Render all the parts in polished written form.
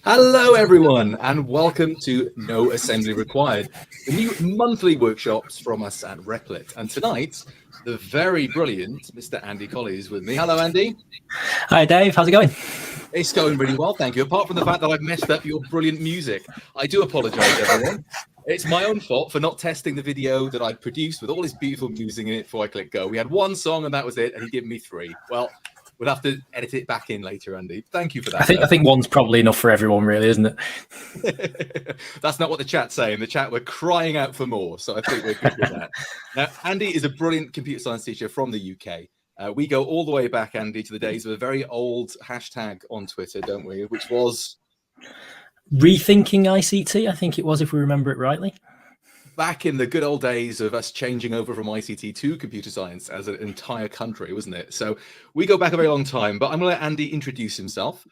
Hello, everyone, and welcome to No Assembly Required, the new monthly workshops from us at Replit. And tonight, the very brilliant Mr. Andy Colley is with me. Hello, Andy. Hi, Dave. How's it going? It's going really well, thank you. Apart from the fact that I've messed up your brilliant music. I do apologize, everyone. It's my own fault for not testing the video that I'd produced with all this beautiful music in it before I clicked go. We had one song and that was it, and he gave me 3. Well, we'll have to edit it back in later, Andy. Thank you for that. I think one's probably enough for everyone, really, isn't it? That's not what the chat's saying. The chat, we're crying out for more, so I think we're good with that. Now, Andy is a brilliant computer science teacher from the UK. We go all the way back, Andy, to the days of a very old hashtag on Twitter, don't we? Which was Rethinking ICT, I think it was, if we remember it rightly. Back in the good old days of us changing over from ICT to computer science as an entire country, wasn't it? So we go back a very long time, but I'm going to let Andy introduce himself.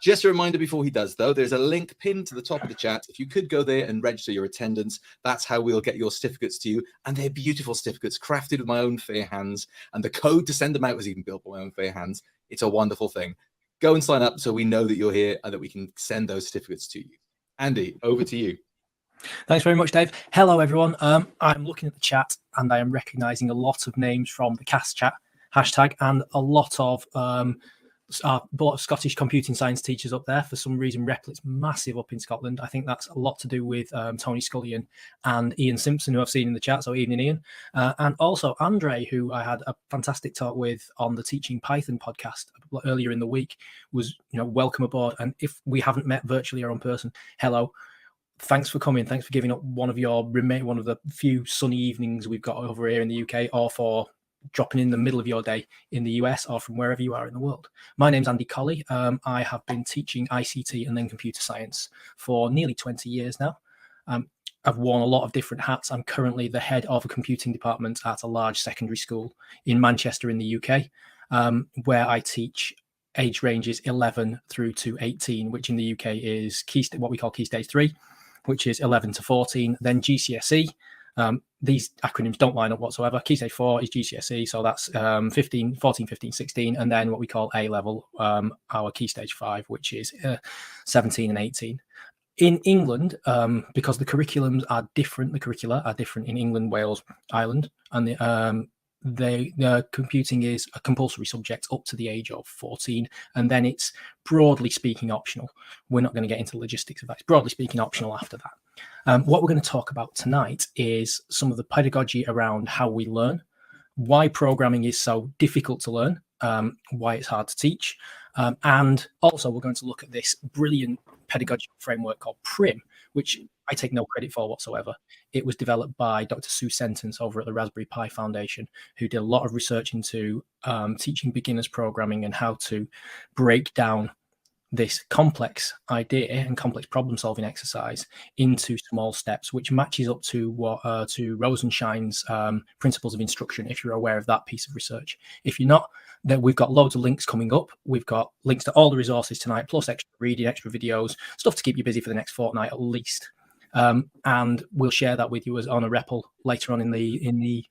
Just a reminder before he does, though, there's a link pinned to the top of the chat. If you could go there and register your attendance, that's how we'll get your certificates to you. And they're beautiful certificates crafted with my own fair hands. And the code to send them out was even built by my own fair hands. It's a wonderful thing. Go and sign up so we know that you're here and that we can send those certificates to you. Andy, over to you. Thanks very much, Dave. Hello, everyone. I'm looking at the chat and I am recognizing a lot of names from the CAS chat hashtag and a lot of Scottish computing science teachers up there. For some reason, Replit's massive up in Scotland. I think that's a lot to do with Tony Scullion and Ian Simpson, who I've seen in the chat. So evening, Ian. And also Andre, who I had a fantastic talk with on the Teaching Python podcast earlier in the week, was, welcome aboard. And if we haven't met virtually or in person, hello. Thanks for coming. Thanks for giving up one of the few sunny evenings we've got over here in the UK, or for dropping in the middle of your day in the US, or from wherever you are in the world. My name's Andy Colley. I have been teaching ICT and then computer science for nearly 20 years now. I've worn a lot of different hats. I'm currently the head of a computing department at a large secondary school in Manchester in the UK, where I teach age ranges 11 through to 18, which in the UK is what we call Key Stage 3, which is 11 to 14, then GCSE. These acronyms don't line up whatsoever. Key Stage 4 is GCSE, so that's 14, 15, 16, and then what we call A-level, our Key Stage 5, which is 17 and 18. In England, because the curricula are different in England, Wales, Ireland, and the computing is a compulsory subject up to the age of 14, and then it's broadly speaking optional. We're not going to get into the logistics of that. It's broadly speaking optional after that. What we're going to talk about tonight is some of the pedagogy around how we learn, why programming is so difficult to learn, why it's hard to teach, and also we're going to look at this brilliant pedagogical framework called PRIMM, which I take no credit for whatsoever. It was developed by Dr. Sue Sentence over at the Raspberry Pi Foundation, who did a lot of research into teaching beginners programming and how to break down this complex idea and complex problem-solving exercise into small steps, which matches up to to Rosenshine's principles of instruction, if you're aware of that piece of research. If you're not, then we've got loads of links coming up. We've got links to all the resources tonight, plus extra reading, extra videos, stuff to keep you busy for the next fortnight at least. And we'll share that with you as on a REPL later on in the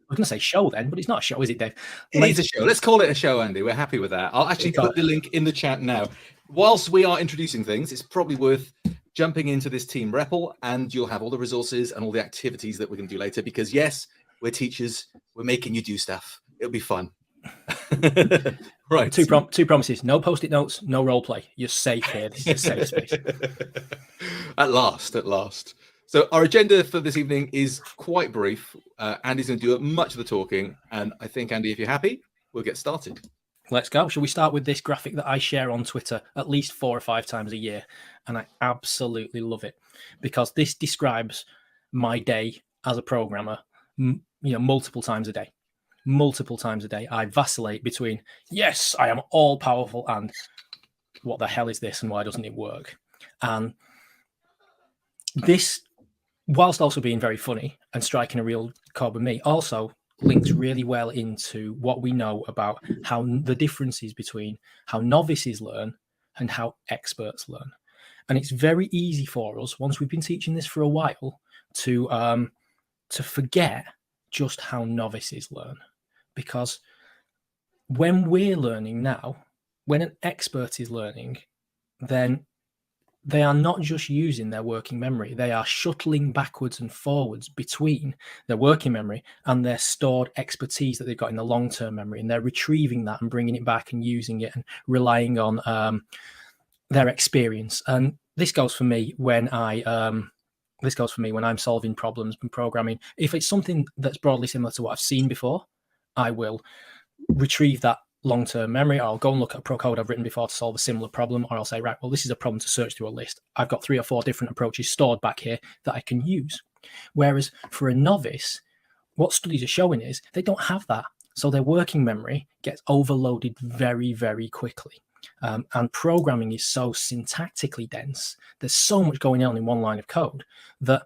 I was going to say show then, but it's not a show, is it, Dave? It's a show. Let's call it a show, Andy. We're happy with that. I'll actually put the link in the chat now. Whilst we are introducing things, it's probably worth jumping into this team REPL, and you'll have all the resources and all the activities that we can do later, because yes, we're teachers. We're making you do stuff. It'll be fun. Right. Two promises. No Post-it notes, no role play. You're safe here. This is a safe space. At last. So our agenda for this evening is quite brief. Andy's going to do much of the talking. And I think, Andy, if you're happy, we'll get started. Let's go. Shall we start with this graphic that I share on Twitter at least 4 or 5 times a year? And I absolutely love it because this describes my day as a programmer, multiple times a day. I vacillate between, yes, I am all powerful, and what the hell is this and why doesn't it work? And this, whilst also being very funny and striking a real chord with me, also links really well into what we know about how the differences between how novices learn and how experts learn. And it's very easy for us, once we've been teaching this for a while, to forget just how novices learn. Because when we're learning now, when an expert is learning, then they are not just using their working memory, they are shuttling backwards and forwards between their working memory and their stored expertise that they've got in the long-term memory, and they're retrieving that and bringing it back and using it and relying on their experience. And this goes for me when I'm solving problems and programming. If it's something that's broadly similar to what I've seen before, I will retrieve that long-term memory, or I'll go and look at a pro code I've written before to solve a similar problem, or I'll say, right, well, this is a problem to search through a list. I've got 3 or 4 different approaches stored back here that I can use. Whereas for a novice, what studies are showing is they don't have that. So their working memory gets overloaded very, very quickly. And programming is so syntactically dense. There's so much going on in one line of code that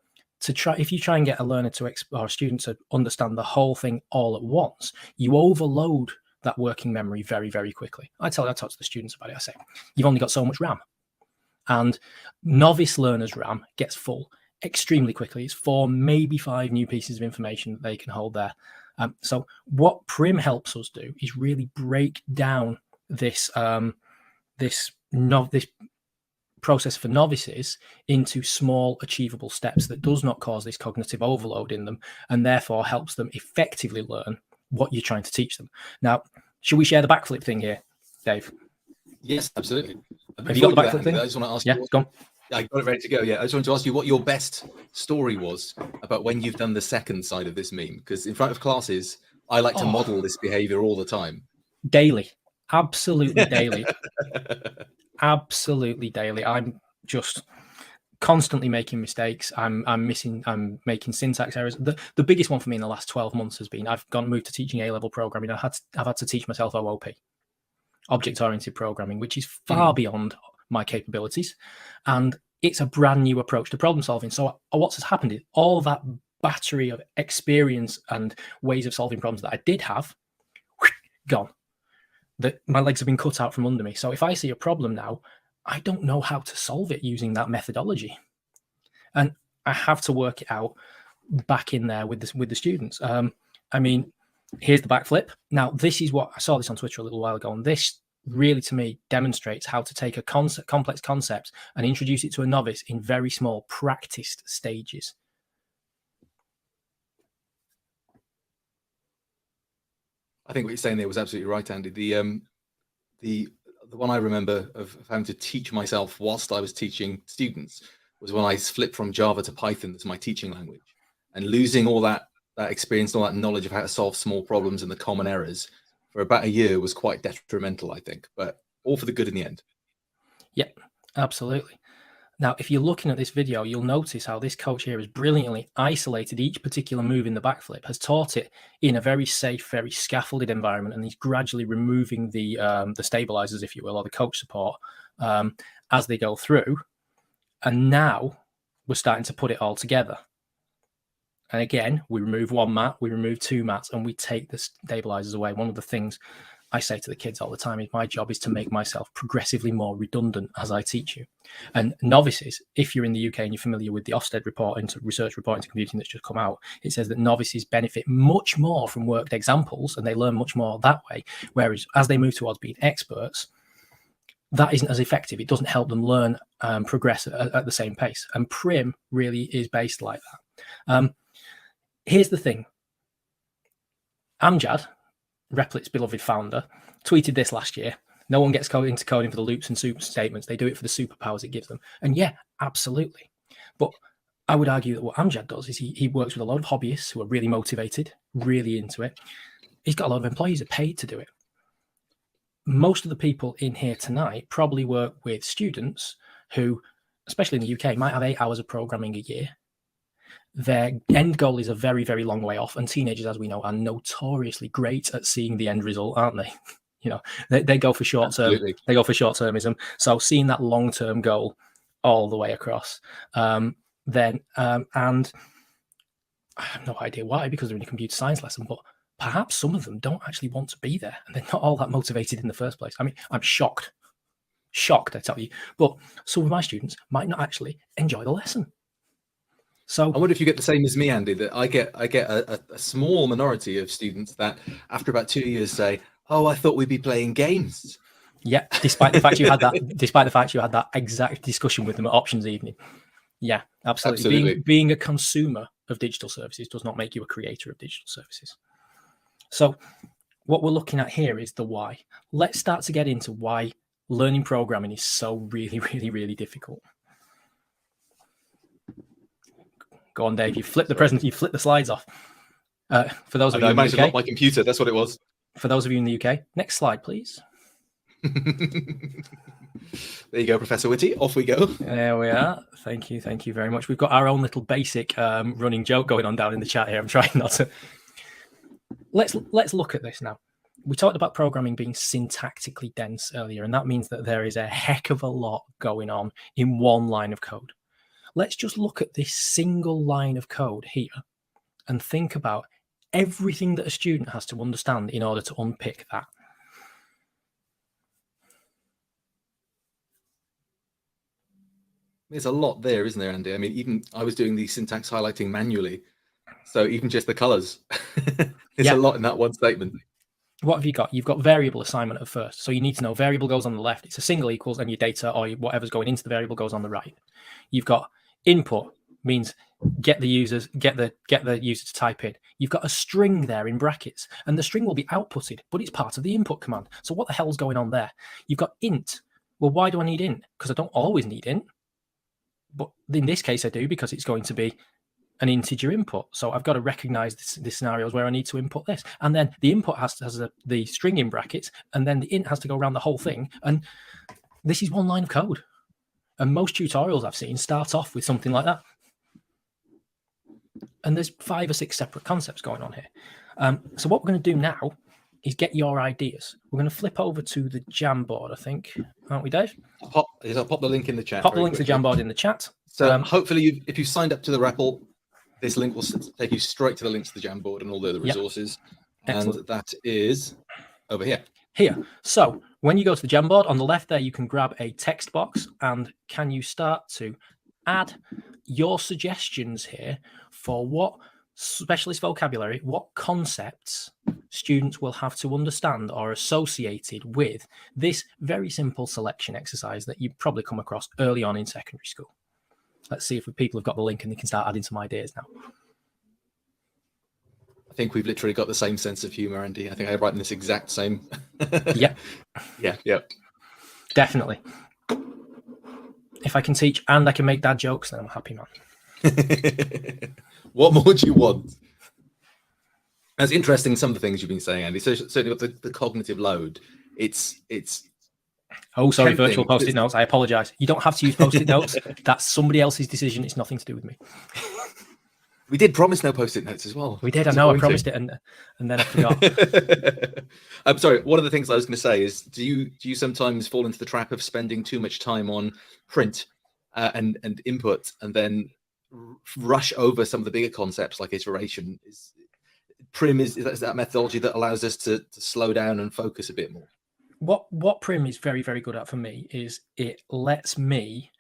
if you try and get a learner or a student to understand the whole thing all at once, you overload that working memory very, very quickly. I talk to the students about it. I say, you've only got so much RAM. And novice learners' RAM gets full extremely quickly. It's 4, maybe 5 new pieces of information that they can hold there. So what PRIMM helps us do is really break down this process for novices into small, achievable steps that does not cause this cognitive overload in them, and therefore helps them effectively learn what you're trying to teach them. Now, should we share the backflip thing here, Dave? Yes, absolutely. Have you got the backflip thing? I just want to ask you. Go on. I got it ready to go. Yeah, I just wanted to ask you what your best story was about when you've done the second side of this meme, because in front of classes, I like to model this behavior all the time. Daily. Absolutely daily. Absolutely daily. I'm just constantly making mistakes. I'm making syntax errors. The biggest one for me in the last 12 months has been I've moved to teaching A-level programming. I've had to teach myself OOP, object-oriented programming, which is far beyond my capabilities, and it's a brand new approach to problem solving. So what's happened is all that battery of experience and ways of solving problems that I did have, gone. That my legs have been cut out from under me. So if I see a problem now, I don't know how to solve it using that methodology, and I have to work it out back in there with the students. I mean, here's the backflip. Now, this is what I saw this on Twitter a little while ago, and this really, to me, demonstrates how to take a complex concept and introduce it to a novice in very small, practiced stages. I think what you're saying there was absolutely right, Andy. The one I remember of having to teach myself whilst I was teaching students was when I flipped from Java to Python as my teaching language, and losing all that experience, all that knowledge of how to solve small problems and the common errors for about a year was quite detrimental, I think, but all for the good in the end. Yeah, absolutely. Now, if you're looking at this video, you'll notice how this coach here has brilliantly isolated each particular move in the backflip, has taught it in a very safe, very scaffolded environment, and he's gradually removing the stabilizers, if you will, or the coach support as they go through. And now we're starting to put it all together. And again, we remove 1 mat, we remove 2 mats, and we take the stabilizers away. One of the things I say to the kids all the time is my job is to make myself progressively more redundant as I teach you. And novices, if you're in the UK and you're familiar with the Ofsted report into research report into computing that's just come out, it says that novices benefit much more from worked examples and they learn much more that way. Whereas as they move towards being experts, that isn't as effective. It doesn't help them learn, progress at the same pace. And PRIMM really is based like that. Here's the thing. Amjad, Replit's beloved founder, tweeted this last year. No one gets into coding for the loops and super statements. They do it for the superpowers it gives them. And yeah, absolutely. But I would argue that what Amjad does is he works with a lot of hobbyists who are really motivated, really into it. He's got a lot of employees who are paid to do it. Most of the people in here tonight probably work with students who, especially in the UK, might have 8 hours of programming a year. Their end goal is a very, very long way off. And teenagers, as we know, are notoriously great at seeing the end result, aren't they? You know, they go for short term. Absolutely. They go for short termism. So seeing that long term goal all the way across, and I have no idea why, because they're in a computer science lesson, but perhaps some of them don't actually want to be there and they're not all that motivated in the first place. I mean, I'm shocked, I tell you. But some of my students might not actually enjoy the lesson. So I wonder if you get the same as me, Andy, that I get a small minority of students that after about 2 years say, oh, I thought we'd be playing games. Yeah, despite the fact you had that exact discussion with them at options evening. Yeah, absolutely. Being a consumer of digital services does not make you a creator of digital services. So what we're looking at here is the why. Let's start to get into why learning programming is so really, really, really difficult. Go on, Dave. You flip the slides off. For those of you in the UK, not my computer. That's what it was. For those of you in the UK, next slide, please. There you go, Professor Whitty. Off we go. There we are. Thank you very much. We've got our own little basic running joke going on down in the chat here. I'm trying not to. Let's look at this now. We talked about programming being syntactically dense earlier, and that means that there is a heck of a lot going on in one line of code. Let's just look at this single line of code here and think about everything that a student has to understand in order to unpick that. There's a lot there, isn't there, Andy? I mean, even I was doing the syntax highlighting manually. So even just the colors, there's a lot in that one statement. What have you got? You've got variable assignment at first. So you need to know variable goes on the left. It's a single equals, and your data or whatever's going into the variable goes on the right. You've got input, means get the user to type in. You've got a string there in brackets, and the string will be outputted, but it's part of the input command. So what the hell's going on there? You've got int. Well, why do I need int? Because I don't always need int. But in this case, I do, because it's going to be an integer input. So I've got to recognize the scenarios where I need to input this. And then the input has the string in brackets, and then the int has to go around the whole thing. And this is one line of code. And most tutorials I've seen start off with something like that. And there's 5 or 6 separate concepts going on here. So what we're going to do now is get your ideas. We're going to flip over to the Jamboard, I think, aren't we, Dave? I'll pop the link in the chat. Pop the link to the Jamboard in the chat. So hopefully, if you signed up to the REPL, this link will take you straight to the links to the Jamboard and all the other resources. And that is over here. So when you go to the Jamboard, on the left there, you can grab a text box, and can you start to add your suggestions here for what specialist vocabulary, what concepts students will have to understand or associated with this very simple selection exercise that you probably come across early on in secondary school. Let's see if people have got the link and they can start adding some ideas now. I think we've literally got the same sense of humor, Andy. I think I write in this exact same. Yeah. Yeah. Definitely. If I can teach and I can make dad jokes, then I'm a happy man. What more do you want? That's interesting, some of the things you've been saying, Andy. So certainly with the cognitive load, it's oh, sorry, virtual post-it notes. I apologize. You don't have to use post-it notes. That's somebody else's decision. It's nothing to do with me. We did promise no post-it notes as well. We did. I know. I promised it, and then I forgot. I'm sorry. One of the things I was going to say is, do you sometimes fall into the trap of spending too much time on print and input, and then rush over some of the bigger concepts like iteration? PRIMM is that methodology that allows us to slow down and focus a bit more. What PRIMM is very, very good at for me is it lets me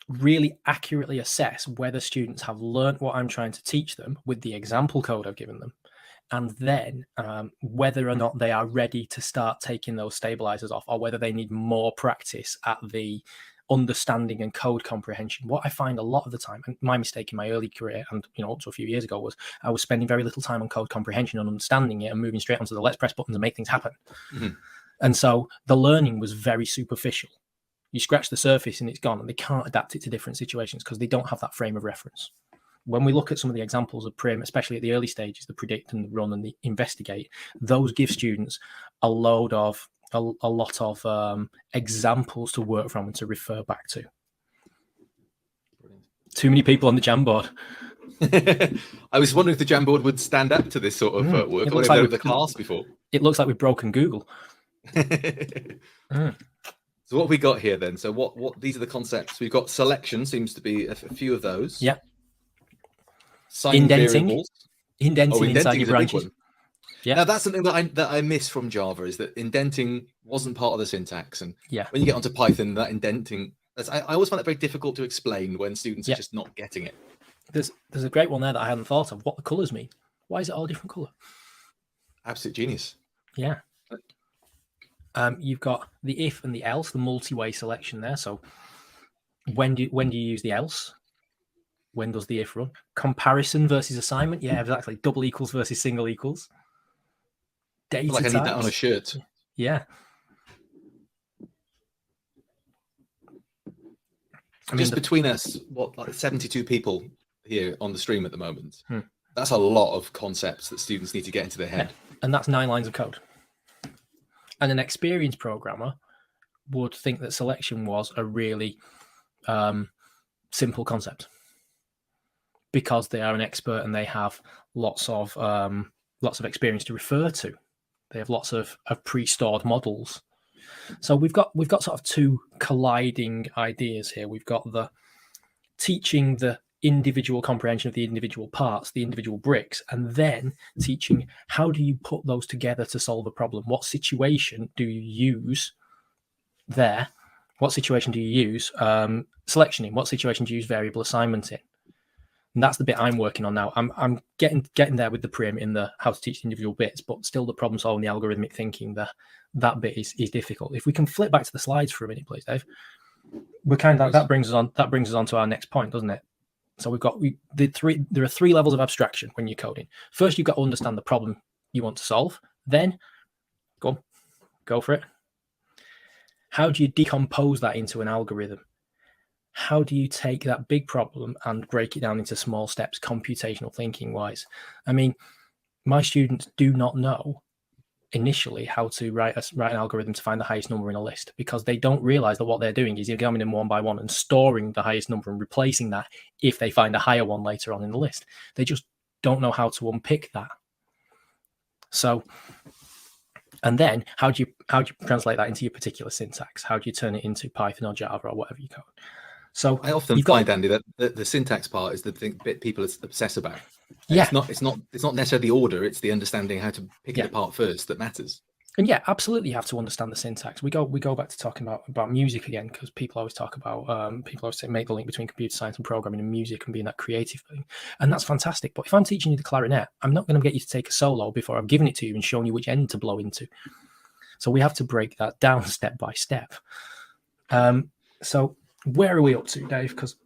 really accurately assess whether students have learned what I'm trying to teach them with the example code I've given them, and then whether or not they are ready to start taking those stabilizers off, or whether they need more practice at the understanding and code comprehension. What I find a lot of the time, and my mistake in my early career and up to a few years ago, was I was spending very little time on code comprehension and understanding it and moving straight onto the let's press buttons and make things happen. Mm-hmm. And so the learning was very superficial. You scratch the surface and it's gone, and they can't adapt it to different situations because they don't have that frame of reference. When we look at some of the examples of PRIMM, especially at the early stages, the predict and the run and the investigate, those give students a lot of examples to work from and to refer back to. Brilliant. Too many people on the Jamboard. I was wondering if the Jamboard would stand up to this sort of work. It looks like the class before. It looks like we've broken Google. So what have we got here then? So what these are the concepts. We've got selection, seems to be a few of those. Yeah. Indenting inside your branches. Yeah. Now that's something that I miss from Java, is that indenting wasn't part of the syntax, and when you get onto Python, that indenting, I always find it very difficult to explain when students are just not getting it. There's a great one there that I hadn't thought of. What the colours mean? Why is it all different colour? Absolute genius. Yeah. You've got the if and the else, the multi-way selection there. So when do you use the else? When does the if run? Comparison versus assignment. Yeah, exactly. Double equals versus single equals. I Data feel like I need that on a types. shirt. Yeah. I mean, Just between us, what, like 72 people here on the stream at the moment. That's a lot of concepts that students need to get into their head. Yeah. And that's 9 lines of code. And an experienced programmer would think that selection was a really simple concept because they are an expert and they have lots of experience to refer to. They have lots of pre-stored models. So we've got sort of two colliding ideas here. We've got the teaching the individual comprehension of the individual parts, the individual bricks, and then teaching how do you put those together to solve a problem? What situation do you use there? What situation do you use selection in? What situation do you use variable assignment in? And that's the bit I'm working on now. I'm getting there with the PRIMM in the how to teach individual bits, but still the problem solving, the algorithmic thinking, that bit is difficult. If we can flip back to the slides for a minute, please, Dave. We're kind of that brings us on to our next point, doesn't it? So we've got there are 3 levels of abstraction when you're coding. First, you've got to understand the problem you want to solve. Then go for it. How do you decompose that into an algorithm? How do you take that big problem and break it down into small steps, computational thinking wise? I mean, my students do not know initially how to write an algorithm to find the highest number in a list, because they don't realize that what they're doing is examining them one by one and storing the highest number and replacing that if they find a higher one later on in the list. They just don't know how to unpick that. So, and then how do you translate that into your particular syntax? How do you turn it into Python or Java or whatever you code? So I often find, Andy, that the syntax part is the bit people obsess about. Yeah, it's not necessarily the order; it's the understanding how to pick it apart first that matters. And yeah, absolutely, you have to understand the syntax. We go back to talking about music again, because people always talk about people always say make the link between computer science and programming and music and being that creative thing, and that's fantastic. But if I'm teaching you the clarinet, I'm not going to get you to take a solo before I've given it to you and shown you which end to blow into. So we have to break that down step by step. So where are we up to, Dave? Because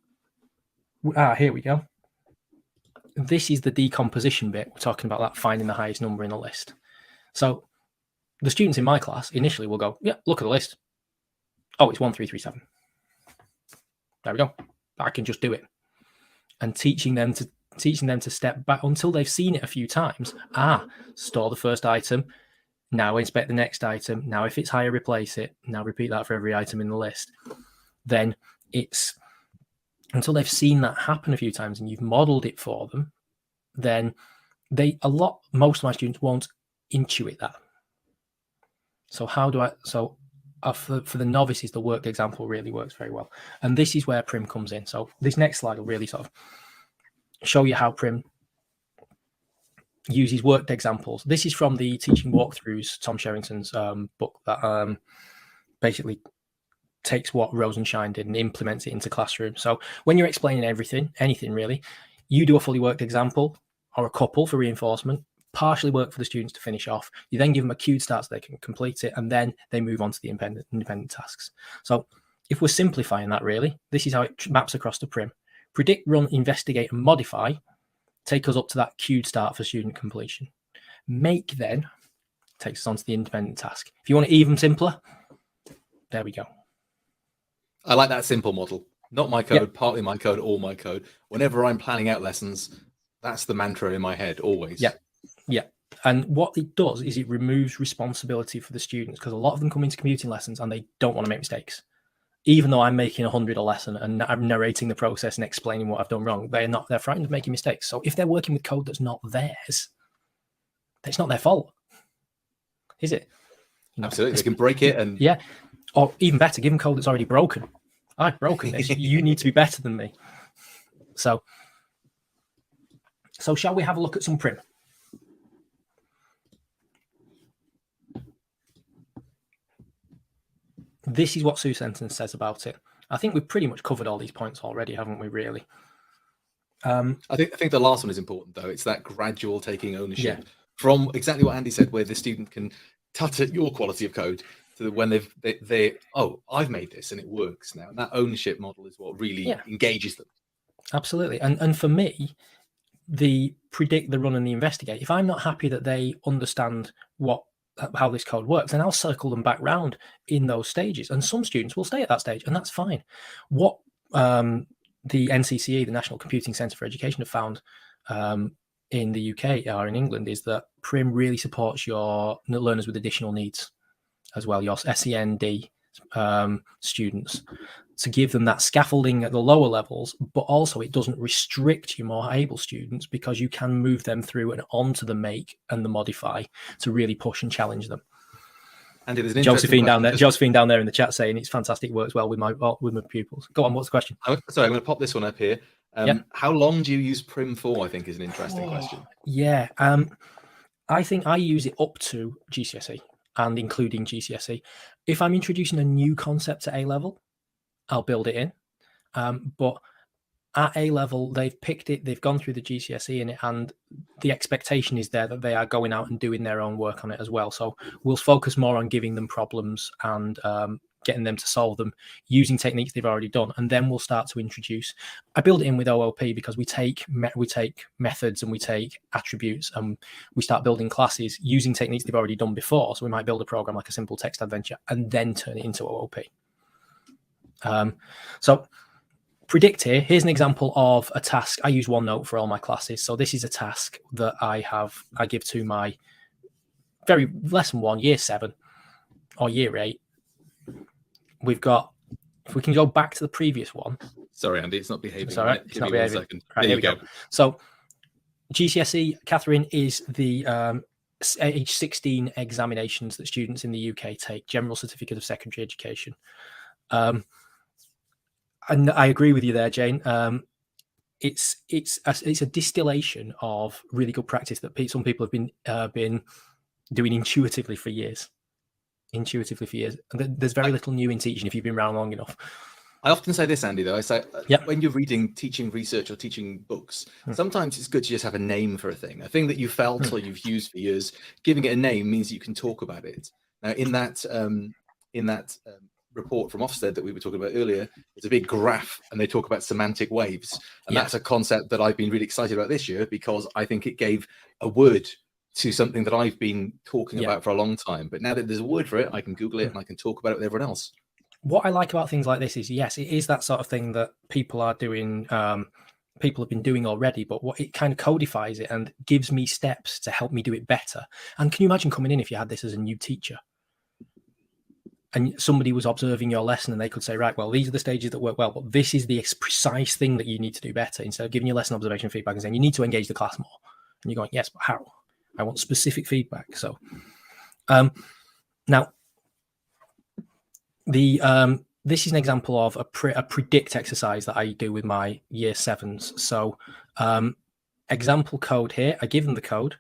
here we go. This is the decomposition bit. We're talking about that, finding the highest number in a list. So the students in my class initially will go, yeah, look at the list. Oh, it's 1337. There we go. I can just do it. And teaching them to step back until they've seen it a few times. Store the first item. Now inspect the next item. Now if it's higher, replace it. Now repeat that for every item in the list. Then it's until they've seen that happen a few times and you've modeled it for them, then most of my students won't intuit that. So for the novices, the worked example really works very well. And this is where PRIMM comes in. So this next slide will really sort of show you how PRIMM uses worked examples. This is from the Teaching Walkthroughs, Tom Sherrington's book that basically takes what Rosenshine did and implements it into classroom. So when you're explaining anything really, you do a fully worked example or a couple for reinforcement, partially work for the students to finish off. You then give them a queued start so they can complete it, and then they move on to the independent tasks. So if we're simplifying that really, this is how it maps across to PRIMM. Predict, run, investigate, and modify take us up to that queued start for student completion. Make then takes us on to the independent task. If you want it even simpler, there we go. I like that simple model. Not my code, partly my code, all my code. Whenever I'm planning out lessons, that's the mantra in my head always. Yeah. And what it does is it removes responsibility for the students, because a lot of them come into computing lessons and they don't want to make mistakes. Even though I'm making 100 a lesson and I'm narrating the process and explaining what I've done wrong, they're frightened of making mistakes. So if they're working with code that's not theirs, it's not their fault, is it? Absolutely. They can break it and or even better, give them code that's already broken. I've broken this. You need to be better than me. So shall we have a look at some PRIMM? This is what Sue Senton says about it. I think we've pretty much covered all these points already, haven't we, really? I think the last one is important, though. It's that gradual taking ownership from exactly what Andy said, where the student can tut at your quality of code to when they oh, I've made this and it works now. And that ownership model is what really engages them. Absolutely. And for me, the predict, the run, and the investigate, if I'm not happy that they understand how this code works, then I'll circle them back round in those stages. And some students will stay at that stage, and that's fine. What the NCCE, the National Computing Centre for Education, have found in the UK or in England is that PRIMM really supports your learners with additional needs as well, your SEND students, to give them that scaffolding at the lower levels, but also it doesn't restrict your more able students because you can move them through and onto the make and the modify to really push and challenge them. And it is an Josephine down there in the chat saying it's fantastic, works well with my pupils. Go on, what's the question? Sorry, I'm going to pop this one up here. How long do you use PRIMM for? I think is an interesting question. Yeah, I think I use it up to GCSE and including GCSE. If I'm introducing a new concept to A level, I'll build it in. But at A level, they've picked it, they've gone through the GCSE in it, and the expectation is there that they are going out and doing their own work on it as well. So we'll focus more on giving them problems and getting them to solve them using techniques they've already done. And then we'll start to introduce, I build it in with OOP because we take methods and we take attributes and we start building classes using techniques they've already done before. So we might build a program like a simple text adventure and then turn it into OOP. So predict here. Here's an example of a task. I use OneNote for all my classes. So this is a task that I give to my lesson 1, year 7 or year 8. We've got, if we can go back to the previous one. Sorry, Andy, it's not behaving. It's all right. Give me 1 second. Right, here we go. So GCSE, Catherine, is the age 16 examinations that students in the UK take, General Certificate of Secondary Education. And I agree with you there, Jane. It's a distillation of really good practice that some people have been doing intuitively for years. And there's very little new in teaching if you've been around long enough. I often say this, Andy, though. I say when you're reading teaching research or teaching books, sometimes it's good to just have a name for a thing that you felt or you've used for years. Giving it a name means you can talk about it. Now, in that report from Ofsted that we were talking about earlier, it's a big graph and they talk about semantic waves, and that's a concept that I've been really excited about this year because I think it gave a word to something that I've been talking about for a long time. But now that there's a word for it, I can Google it and I can talk about it with everyone else. What I like about things like this is, yes, it is that sort of thing that people are doing, people have been doing already, but what it kind of codifies it and gives me steps to help me do it better. And can you imagine coming in if you had this as a new teacher and somebody was observing your lesson and they could say, right, well, these are the stages that work well, but this is the precise thing that you need to do better, instead of giving you lesson observation feedback and saying you need to engage the class more. And you're going, yes, but how? I want specific feedback. So now this is an example of a predict exercise that I do with my year 7s. So example code here, I give them the code.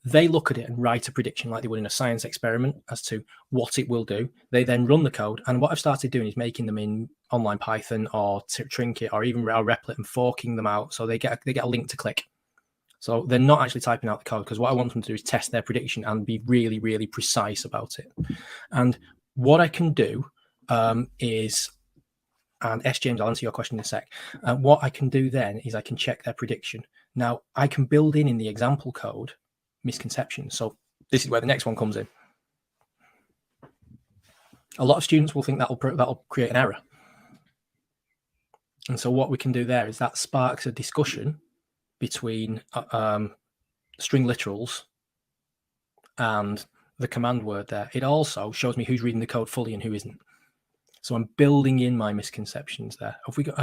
They look at it and write a prediction like they would in a science experiment as to what it will do. They then run the code. And what I've started doing is making them in online Python or Trinket or even Replit and forking them out. So they get a link to click. So they're not actually typing out the code, because what I want them to do is test their prediction and be really, really precise about it. And what I can do is, and S. James, I'll answer your question in a sec. What I can do then is I can check their prediction. Now, I can build in the example code misconceptions. So this is where the next one comes in. A lot of students will think that'll create an error. And so what we can do there is that sparks a discussion between string literals and the command word there. It also shows me who's reading the code fully and who isn't. So I'm building in my misconceptions there. Have we got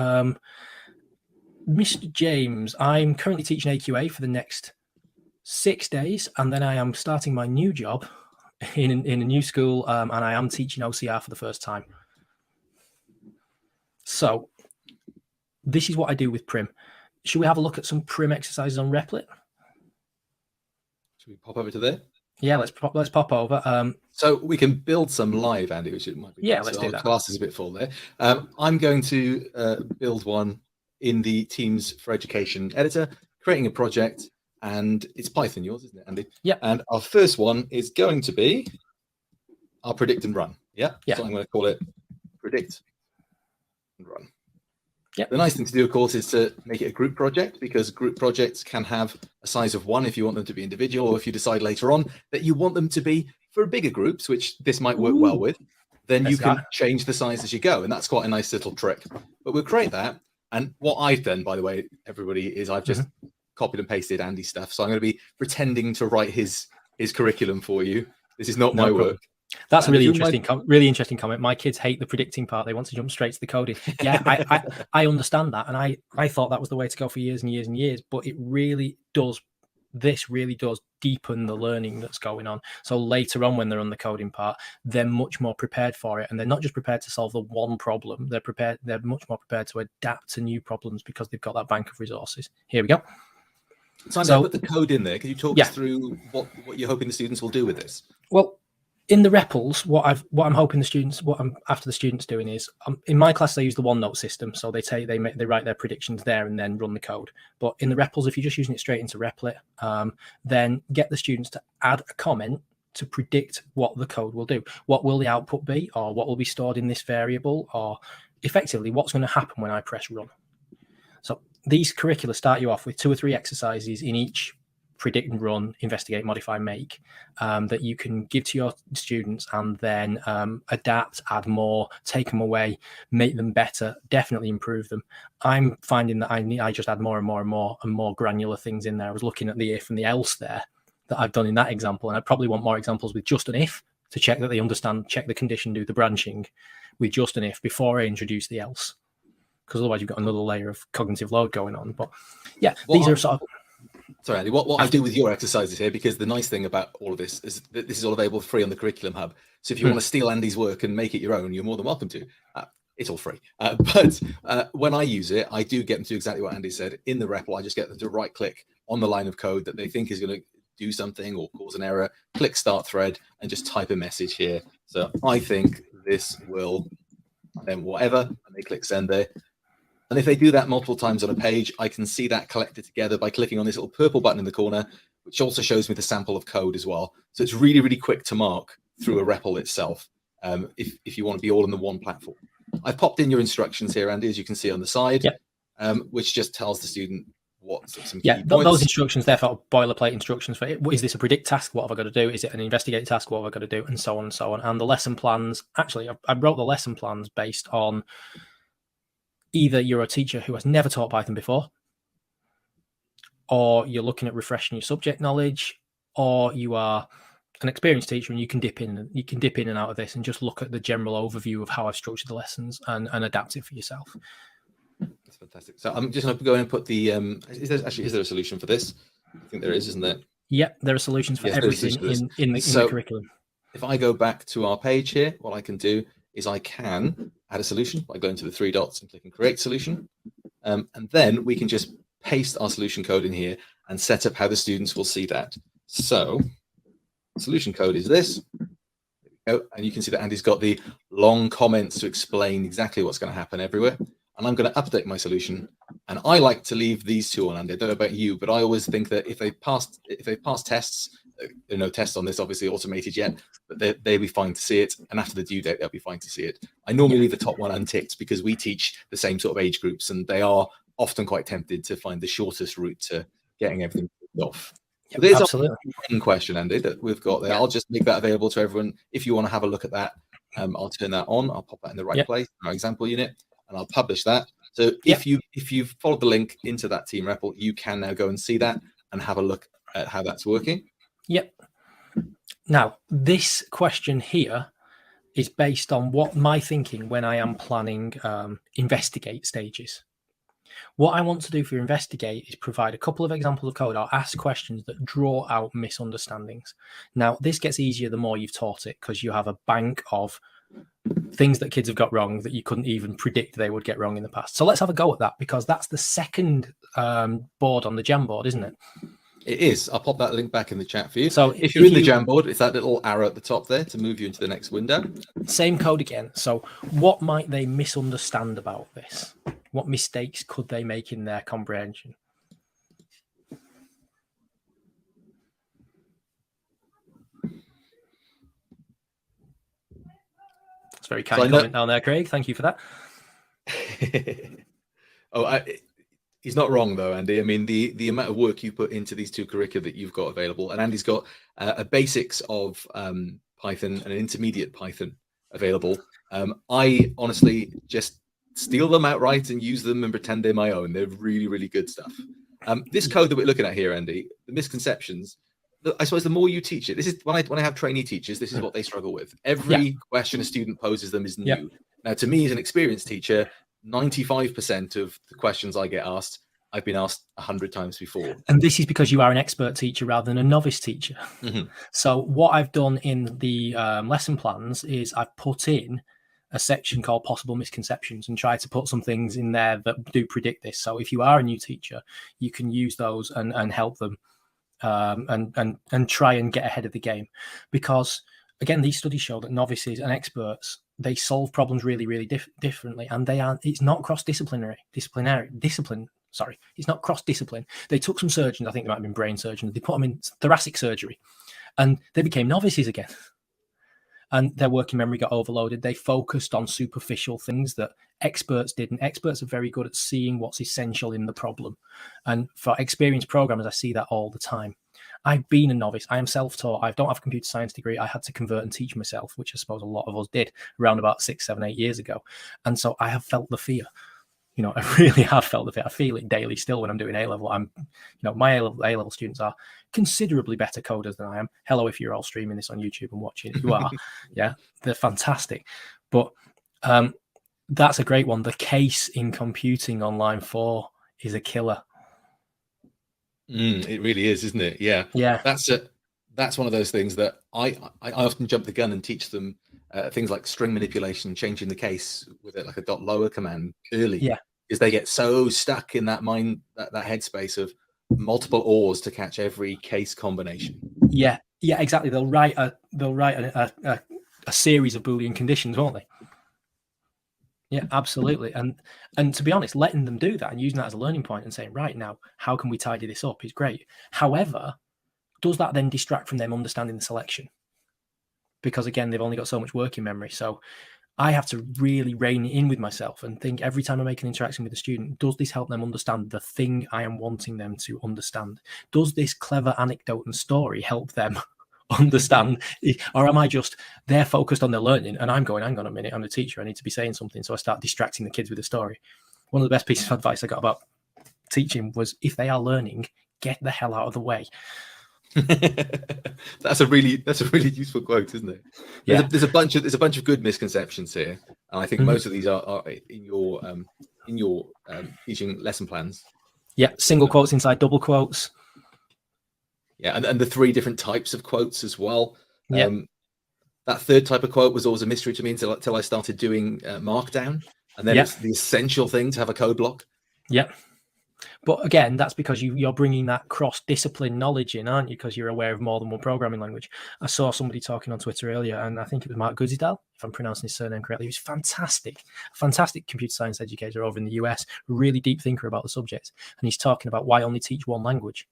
Mr. James? I'm currently teaching AQA for the next 6 days, and then I am starting my new job in a new school, and I am teaching OCR for the first time. So this is what I do with PRIMM. Should we have a look at some PRIMM exercises on Replit? Should we pop over to there? Yeah, let's pop over. So we can build some live, Andy, which it might be. Yeah, let's do that. Class is a bit full there. I'm going to build one in the Teams for Education editor, creating a project, and it's Python, yours, isn't it, Andy? Yeah. And our first one is going to be our predict and run. Yeah. So I'm going to call it predict and run. Yep. The nice thing to do, of course, is to make it a group project, because group projects can have a size of 1 if you want them to be individual, or if you decide later on that you want them to be for bigger groups, which this might work well with, then you can change the size as you go. And that's quite a nice little trick. But we'll create that. And what I've done, by the way, everybody, is I've just copied and pasted Andy's stuff. So I'm going to be pretending to write his curriculum for you. This is not my work. That's a really interesting comment. My kids hate the predicting part. They want to jump straight to the coding. Yeah, I understand that. And I thought that was the way to go for years and years and years, but it really does. This really does deepen the learning that's going on. So later on, when they're on the coding part, they're much more prepared for it. And they're not just prepared to solve the one problem. They're much more prepared to adapt to new problems because they've got that bank of resources. Here we go. So I put the code in there. Can you talk us through what you're hoping the students will do with this? Well, in the REPLs, what I'm hoping the students, what I'm after the students doing is, in my class they use the OneNote system, so they write their predictions there and then run the code. But in the REPLs, if you're just using it straight into Replit, then get the students to add a comment to predict what the code will do. What will the output be, or what will be stored in this variable, or effectively what's going to happen when I press run. So these curricula start you off with 2 or 3 exercises in each predict and run, investigate, modify, make, that you can give to your students, and then adapt, add more, take them away, make them better, definitely improve them. I'm finding that I just add more and more and more and more granular things in there. I was looking at the if and the else there that I've done in that example, and I probably want more examples with just an if to check that they understand, check the condition, do the branching with just an if before I introduce the else, because otherwise you've got another layer of cognitive load going on. But yeah, these are sort of... Sorry, Andy, what I do with your exercises here, because the nice thing about all of this is that this is all available free on the Curriculum Hub. So if you want to steal Andy's work and make it your own, you're more than welcome to. It's all free. But when I use it, I do get them to do exactly what Andy said. In the REPL, I just get them to right click on the line of code that they think is going to do something or cause an error, click start thread, and just type a message here. So I think this will, and then whatever, and they click send there. And if they do that multiple times on a page, I can see that collected together by clicking on this little purple button in the corner, which also shows me the sample of code as well. So it's really, really quick to mark through a REPL itself, if you want to be all in the one platform. I've popped in your instructions here, Andy, as you can see on the side, which just tells the student what some key points. Those instructions, therefore, boilerplate instructions for it. Is this a predict task? What have I got to do? Is it an investigate task? What have I got to do? And so on and so on. And the lesson plans, actually, I wrote the lesson plans based on either you're a teacher who has never taught Python before, or you're looking at refreshing your subject knowledge, or you are an experienced teacher and you can dip in and out of this and just look at the general overview of how I've structured the lessons and adapt it for yourself. That's fantastic. So I'm just going to go in and put the is there a solution for this? I think there is, isn't there? Yeah, there are solutions for everything in the curriculum. If I go back to our page here, what I can do is I can add a solution by going to the 3 dots and clicking create solution. And then we can just paste our solution code in here and set up how the students will see that. So solution code is this. There we go. And you can see that Andy's got the long comments to explain exactly what's going to happen everywhere. And I'm going to update my solution. And I like to leave these 2 on, Andy. I don't know about you, but I always think that if they pass tests, there are no tests on this, obviously automated yet, but they'll be fine to see it. And after the due date, they'll be fine to see it. I normally leave the top one unticked because we teach the same sort of age groups, and they are often quite tempted to find the shortest route to getting everything off. So there's one question, Andy, that we've got there. I'll just make that available to everyone. If you want to have a look at that, I'll turn that on. I'll pop that in the right place, in our example unit, and I'll publish that. So if you've followed the link into that team REPL, you can now go and see that and have a look at how that's working. Yep. Now, this question here is based on what my thinking when I am planning investigate stages. What I want to do for investigate is provide a couple of examples of code or ask questions that draw out misunderstandings. Now, this gets easier the more you've taught it, because you have a bank of things that kids have got wrong that you couldn't even predict they would get wrong in the past. So let's have a go at that, because that's the second board on the Jamboard, isn't it? It is. I'll pop that link back in the chat for you. So if you're in the Jamboard, it's that little arrow at the top there to move you into the next window. Same code again. So what might they misunderstand about this? What mistakes could they make in their comprehension? very kind comment down there, Craig. Thank you for that. He's not wrong though, Andy. I mean, the amount of work you put into these two curricula that you've got available, and Andy's got a basics of Python and an intermediate Python available. I honestly just steal them outright and use them and pretend they're my own. They're really, really good stuff. This code that we're looking at here, Andy, the misconceptions, I suppose the more you teach it, this is when I have trainee teachers, this is what they struggle with. Every question a student poses them is new. Now, to me as an experienced teacher, 95% of the questions I get asked, I've been asked 100 times before. And this is because you are an expert teacher rather than a novice teacher. So what I've done in the lesson plans is I've put in a section called possible misconceptions and try to put some things in there that do predict this. So if you are a new teacher, you can use those and help them and try and get ahead of the game. Because again, these studies show that novices and experts, they solve problems really, really differently. And it's not cross-disciplinary, it's not cross-discipline. They took some surgeons, I think they might have been brain surgeons, they put them in thoracic surgery and they became novices again. And their working memory got overloaded. They focused on superficial things that experts didn't. Experts are very good at seeing what's essential in the problem. And for experienced programmers, I see that all the time. I've been a novice. I am self-taught. I don't have a computer science degree. I had to convert and teach myself, which I suppose a lot of us did around about 6, 7, 8 years ago. And so I have felt the fear. You know, I really have felt the fear. I feel it daily still when I'm doing A-level. My A-level students are considerably better coders than I am. Hello, if you're all streaming this on YouTube and watching, you are. Yeah, they're fantastic. But that's a great one. The case in computing on line 4 is a killer. It really is, isn't it? Yeah. That's one of those things that I often jump the gun and teach them things like string manipulation, changing the case with it like a .lower command early. Yeah. Is they get so stuck in that that headspace of multiple ORs to catch every case combination. Yeah, exactly. They'll write a series of Boolean conditions, won't they? Yeah, absolutely. And to be honest, letting them do that and using that as a learning point and saying, right, now, how can we tidy this up is great. However, does that then distract from them understanding the selection? Because again, they've only got so much working memory. So I have to really rein it in with myself and think every time I make an interaction with a student, does this help them understand the thing I am wanting them to understand? Does this clever anecdote and story help them understand? Or am I just, they're focused on their learning and I'm going, hang on a minute, I'm the teacher, I need to be saying something. So I start distracting the kids with a story. One of the best pieces of advice I got about teaching was, if they are learning, get the hell out of the way. That's a really useful quote, isn't it? Yeah. There's a bunch of good misconceptions here, and I think most of these are in your teaching lesson plans. Yeah, single quotes inside double quotes. Yeah, and the 3 different types of quotes as well. Yeah. That third type of quote was always a mystery to me until I started doing Markdown, and then it's the essential thing to have a code block. Yeah. But again, that's because you're bringing that cross-discipline knowledge in, aren't you? Because you're aware of more than one programming language. I saw somebody talking on Twitter earlier, and I think it was Mark Goodsdale, if I'm pronouncing his surname correctly. He was fantastic computer science educator over in the US, really deep thinker about the subject. And he's talking about why only teach one language.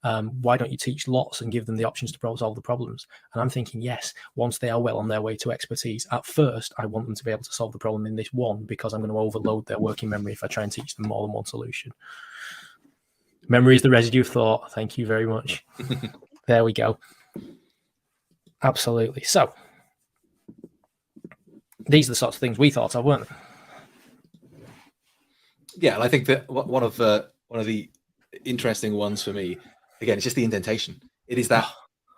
Why don't you teach lots and give them the options to solve the problems? And I'm thinking, yes, once they are well on their way to expertise, at first, I want them to be able to solve the problem in this one, because I'm going to overload their working memory if I try and teach them more than one solution. Memory is the residue of thought. Thank you very much. There we go. Absolutely. So these are the sorts of things we thought of, weren't they? Yeah, and I think that one of the interesting ones for me, again, it's just the indentation. It is that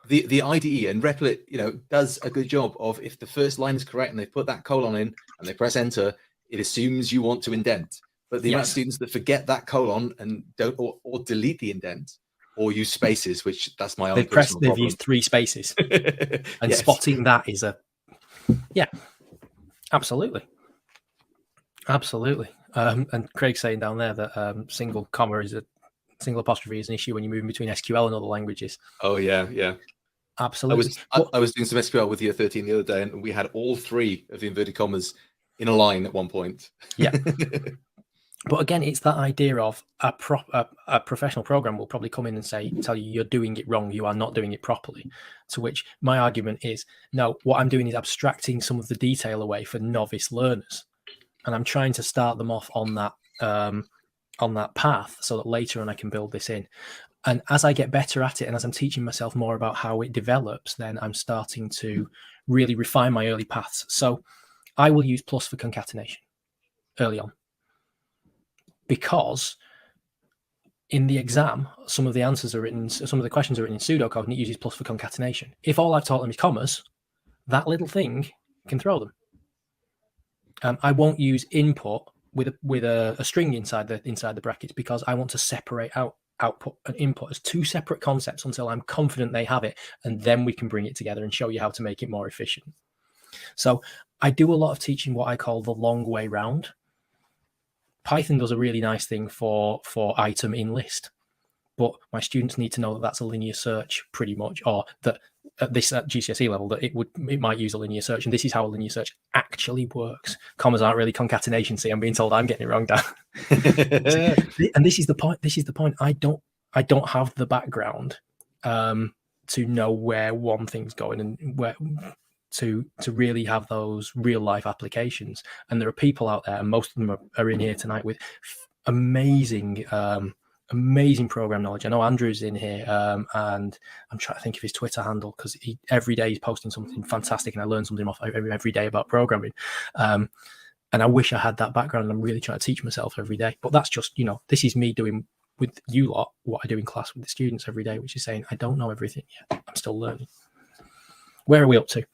the IDE and Replit, does a good job of, if the first line is correct and they put that colon in and they press enter, it assumes you want to indent. But the amount of students that forget that colon and don't or delete the indent or use spaces, which that's my own personal problem. They've used 3 spaces. And spotting that is absolutely. And Craig's saying down there that single apostrophe is an issue when you're moving between SQL and other languages. Oh, yeah. Absolutely. I was doing some SQL with year 13 the other day, and we had all 3 of the inverted commas in a line at one point. Yeah. But again, it's that idea of a professional program will probably come in and tell you you're doing it wrong, you are not doing it properly. To which my argument is, no, what I'm doing is abstracting some of the detail away for novice learners, and I'm trying to start them off on that path so that later on I can build this in. And as I get better at it, and as I'm teaching myself more about how it develops, then I'm starting to really refine my early paths. So I will use plus for concatenation early on, because in the exam, some of the questions are written in pseudocode, and it uses plus for concatenation. If all I've taught them is commas, that little thing can throw them. I won't use input with a string inside the brackets, because I want to separate out output and input as two separate concepts until I'm confident they have it, and then we can bring it together and show you how to make it more efficient. So I do a lot of teaching what I call the long way round. Python does a really nice thing for item in list, but my students need to know that that's a linear search pretty much, or that at GCSE level that it might use a linear search, and this is how a linear search actually works. Commas aren't really concatenation. See, I'm being told I'm getting it wrong, Dan. And this is the point. I don't have the background to know where one thing's going and where to really have those real life applications. And there are people out there, and most of them are in here tonight with amazing program knowledge. I know Andrew's in here, and I'm trying to think of his Twitter handle, because every day he's posting something fantastic, and I learn something off every day about programming. And I wish I had that background, and I'm really trying to teach myself every day. But that's just, this is me doing with you lot what I do in class with the students every day, which is saying I don't know everything yet. I'm still learning. Where are we up to?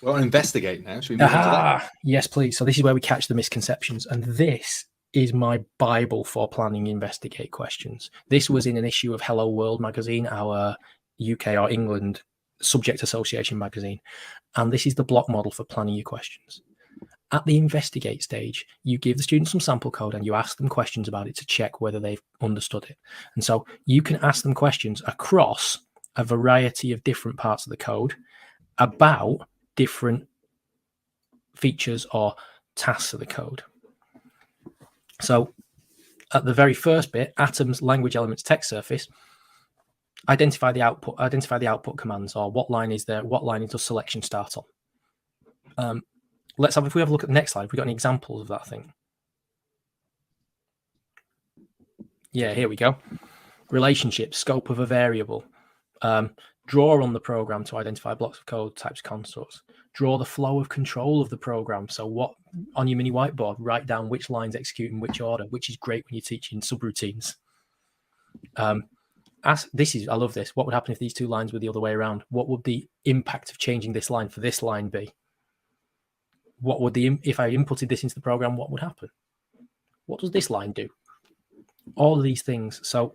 We're on investigate now. Should we move on to that? Yes, please. So this is where we catch the misconceptions, and this is my Bible for planning investigate questions. This was in an issue of Hello World magazine, our UK or England subject association magazine. And this is the block model for planning your questions. At the investigate stage, you give the students some sample code and you ask them questions about it to check whether they've understood it. And so you can ask them questions across a variety of different parts of the code about different features or tasks of the code. So at the very first bit, atoms, language elements, text surface, identify the output commands, or what line is there, what line does selection start on. If we have a look at the next slide, we've got any examples of that thing. Yeah, here we go. Relationships, scope of a variable. Draw on the program to identify blocks of code, types, constructs. Draw the flow of control of the program. So what on your mini whiteboard, write down which lines execute in which order, which is great when you're teaching subroutines. I love this. What would happen if these two lines were the other way around? What would the impact of changing this line for this line be? What would if I inputted this into the program, what would happen? What does this line do? All of these things. So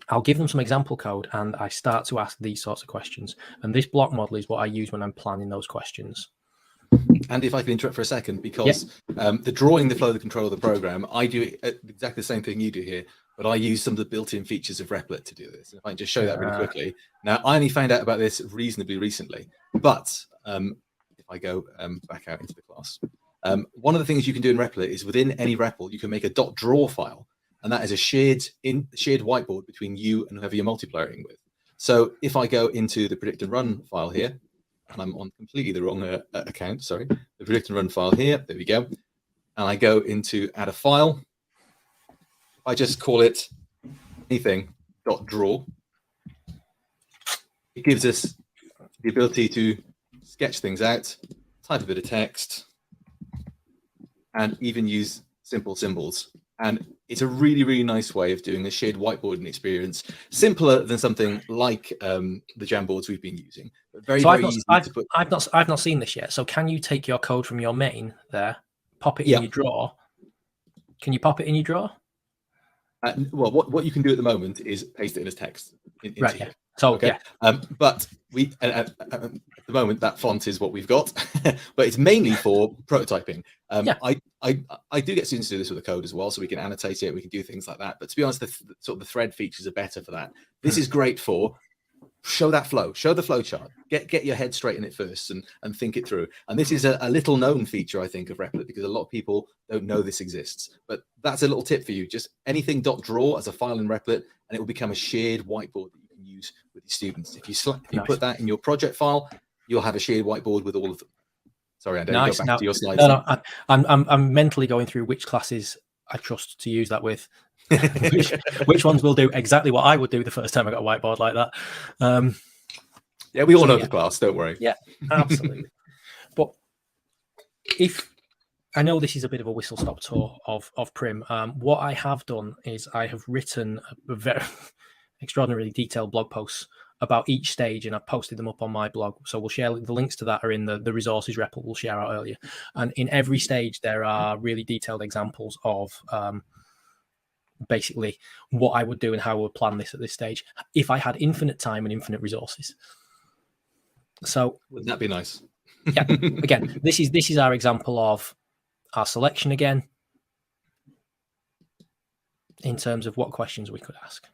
I'll give them some example code, and I start to ask these sorts of questions. And this block model is what I use when I'm planning those questions. Andy, if I can interrupt for a second, because the drawing the flow, the control of the program, I do exactly the same thing you do here, but I use some of the built-in features of Replit to do this. If I can just show that really quickly. Now, I only found out about this reasonably recently, but if I go back out into the class, one of the things you can do in Replit is within any REPL, you can make a .draw file, and that is a shared whiteboard between you and whoever you're multiplayer with. So if I go into the predict and run file here, and I'm on completely the wrong account, sorry, the predict and run file here, there we go. And I go into add a file. I just call it anything.draw. It gives us the ability to sketch things out, type a bit of text, and even use simple symbols. And it's a really, really nice way of doing a shared whiteboarding experience, simpler than something like the Jamboards we've been using. But very easy to put. I've not seen this yet. So can you take your code from your main there, pop it in your drawer? Can you pop it in your drawer? Well, what you can do at the moment is paste it in as text. Right. Yeah. So okay. But we at the moment that font is what we've got, but it's mainly for prototyping. I do get students to do this with the code as well, so we can annotate it, we can do things like that. But to be honest, the thread features are better for that. This is great for show that flow, show the flow chart, get your head straight in it first and think it through. And this is a little known feature, I think, of Replit, because a lot of people don't know this exists. But that's a little tip for you. Just anything .draw as a file in Replit, and it will become a shared whiteboard that you can use with your students. If you put that in your project file, you'll have a shared whiteboard with all of them. Sorry, Andy, go back to your slides. No, I'm mentally going through which classes I trust to use that with. which ones will do exactly what I would do the first time I got a whiteboard like that. Yeah, we all know the class, don't worry. Yeah, absolutely. But if I know this is a bit of a whistle-stop tour of PRIMM, what I have done is I have written a very extraordinarily detailed blog posts about each stage, and I've posted them up on my blog. So we'll share the links to that are in the resources Replit we'll share out earlier. And in every stage, there are really detailed examples of basically what I would do and how I would plan this at this stage if I had infinite time and infinite resources. So wouldn't that be nice? Yeah, again, this is our example of our selection again in terms of what questions we could ask.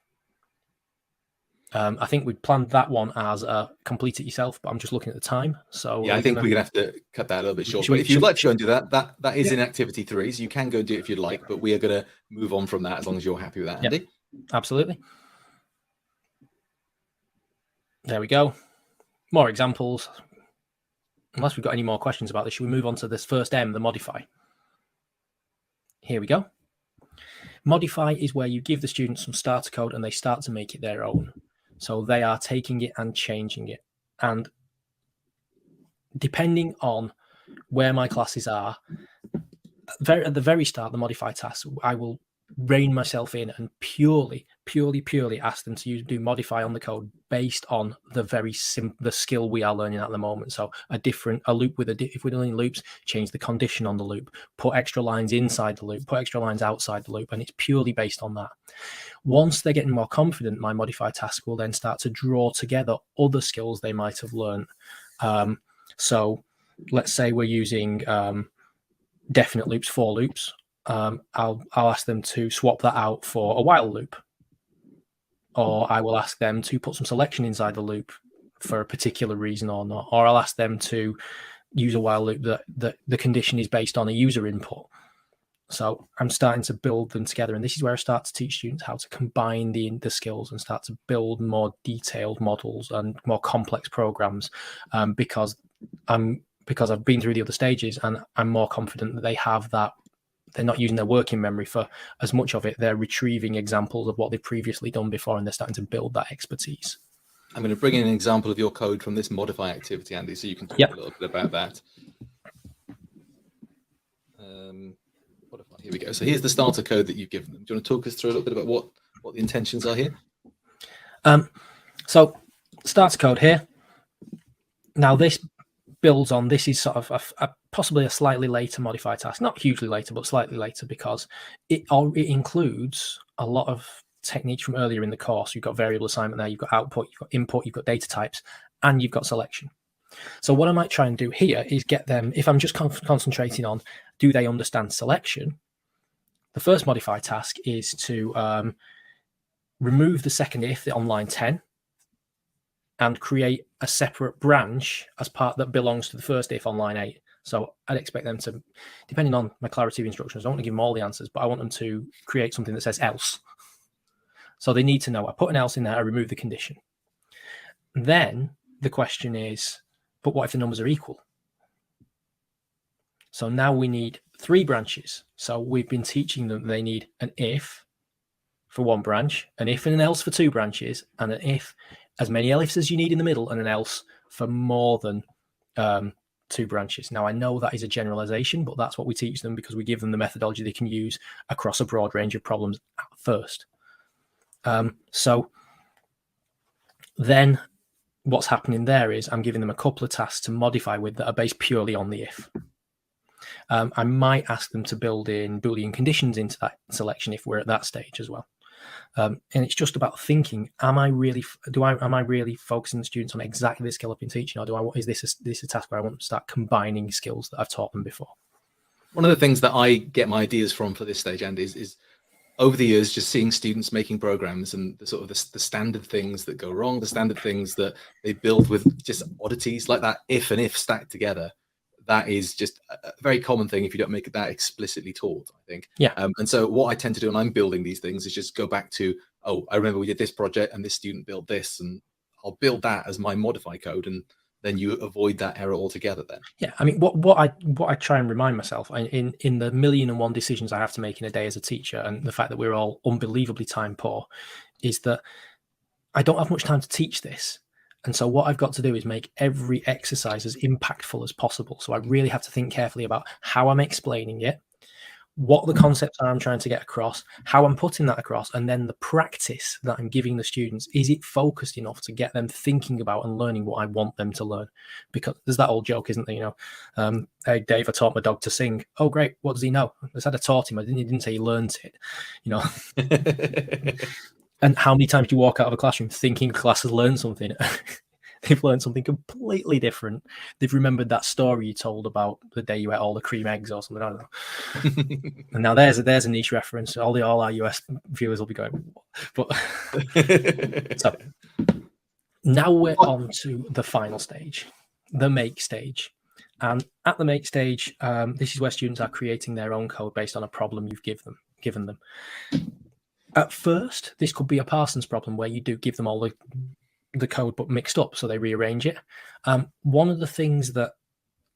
I think we planned that one as a complete it yourself, but I'm just looking at the time. So yeah, I think we're gonna have to cut that a little bit short. But if you'd like to go and do that, that is in activity 3, so you can go do it if you'd like. But we are going to move on from that as long as you're happy with that, Andy. Absolutely. There we go. More examples. Unless we've got any more questions about this, should we move on to this first M, the modify? Here we go. Modify is where you give the students some starter code and they start to make it their own. So they are taking it and changing it. And depending on where my classes are, at the very start, the modify task, I will rein myself in and purely ask them to do modify on the code based on the skill we are learning at the moment. So a loop if we're doing loops, change the condition on the loop, put extra lines inside the loop, put extra lines outside the loop, and it's purely based on that. Once they're getting more confident, my modify task will then start to draw together other skills they might have learned. So let's say we're using definite loops, for loops. I'll ask them to swap that out for a while loop, or I will ask them to put some selection inside the loop for a particular reason or not, or I'll ask them to use a while loop that the condition is based on a user input. So I'm starting to build them together, and this is where I start to teach students how to combine the skills and start to build more detailed models and more complex programs, because I've been through the other stages and I'm more confident that they have that. They're not using their working memory for as much of it. They're retrieving examples of what they've previously done before, and they're starting to build that expertise. I'm going to bring in an example of your code from this modify activity, Andy, so you can talk a little bit about that. Here we go. So here's the starter code that you've given them. Do you want to talk us through a little bit about what the intentions are here? So starter code here. Now this builds on, this is sort of possibly a slightly later modify task, not hugely later, but slightly later, because it includes a lot of techniques from earlier in the course. You've got variable assignment there, you've got output, you've got input, you've got data types, and you've got selection. So what I might try and do here is get them, if I'm just concentrating on, do they understand selection? The first modify task is to remove the second if on line 10 and create a separate branch as part that belongs to the first if on line 8. So I'd expect them to, depending on my clarity of instructions, I don't want to give them all the answers, but I want them to create something that says else. So they need to know, I put an else in there, I remove the condition. Then the question is, but what if the numbers are equal? So now we need 3 branches. So we've been teaching them they need an if for 1 branch, an if and an else for 2 branches, and an if, as many ifs as you need in the middle, and an else for more than 2 branches. Now, I know that is a generalization, but that's what we teach them because we give them the methodology they can use across a broad range of problems at first. So then what's happening there is I'm giving them a couple of tasks to modify with that are based purely on the if. I might ask them to build in Boolean conditions into that selection if we're at that stage as well. And it's just about thinking: am I really focusing the students on exactly the skill I've been teaching, or is this a task where I want them to start combining skills that I've taught them before? One of the things that I get my ideas from for this stage, Andy, is over the years, just seeing students making programs and the sort of the standard things that go wrong, the standard things that they build with just oddities like that if and if stacked together. That is just a very common thing if you don't make it that explicitly taught, I think. Yeah. And so what I tend to do when I'm building these things is just go back to, oh, I remember we did this project and this student built this, and I'll build that as my modify code, and then you avoid that error altogether then. Yeah, I mean, what I try and remind myself in the million and one decisions I have to make in a day as a teacher, and the fact that we're all unbelievably time poor, is that I don't have much time to teach this. And so what I've got to do is make every exercise as impactful as possible. So I really have to think carefully about how I'm explaining it, what the concepts are I'm trying to get across, how I'm putting that across, and then the practice that I'm giving the students. Is it focused enough to get them thinking about and learning what I want them to learn? Because there's that old joke, isn't there? Hey, Dave, I taught my dog to sing. Oh, great. What does he know? I said I taught him. He didn't say he learned it. And how many times do you walk out of a classroom thinking class has learned something? They've learned something completely different. They've remembered that story you told about the day you ate all the cream eggs or something. I don't know. And now there's a niche reference. All our US viewers will be going, but so now we're on to the final stage, the make stage. And at the make stage, this is where students are creating their own code based on a problem you've given them. At first, this could be a Parsons problem where you do give them all the code but mixed up, so they rearrange it. One of the things that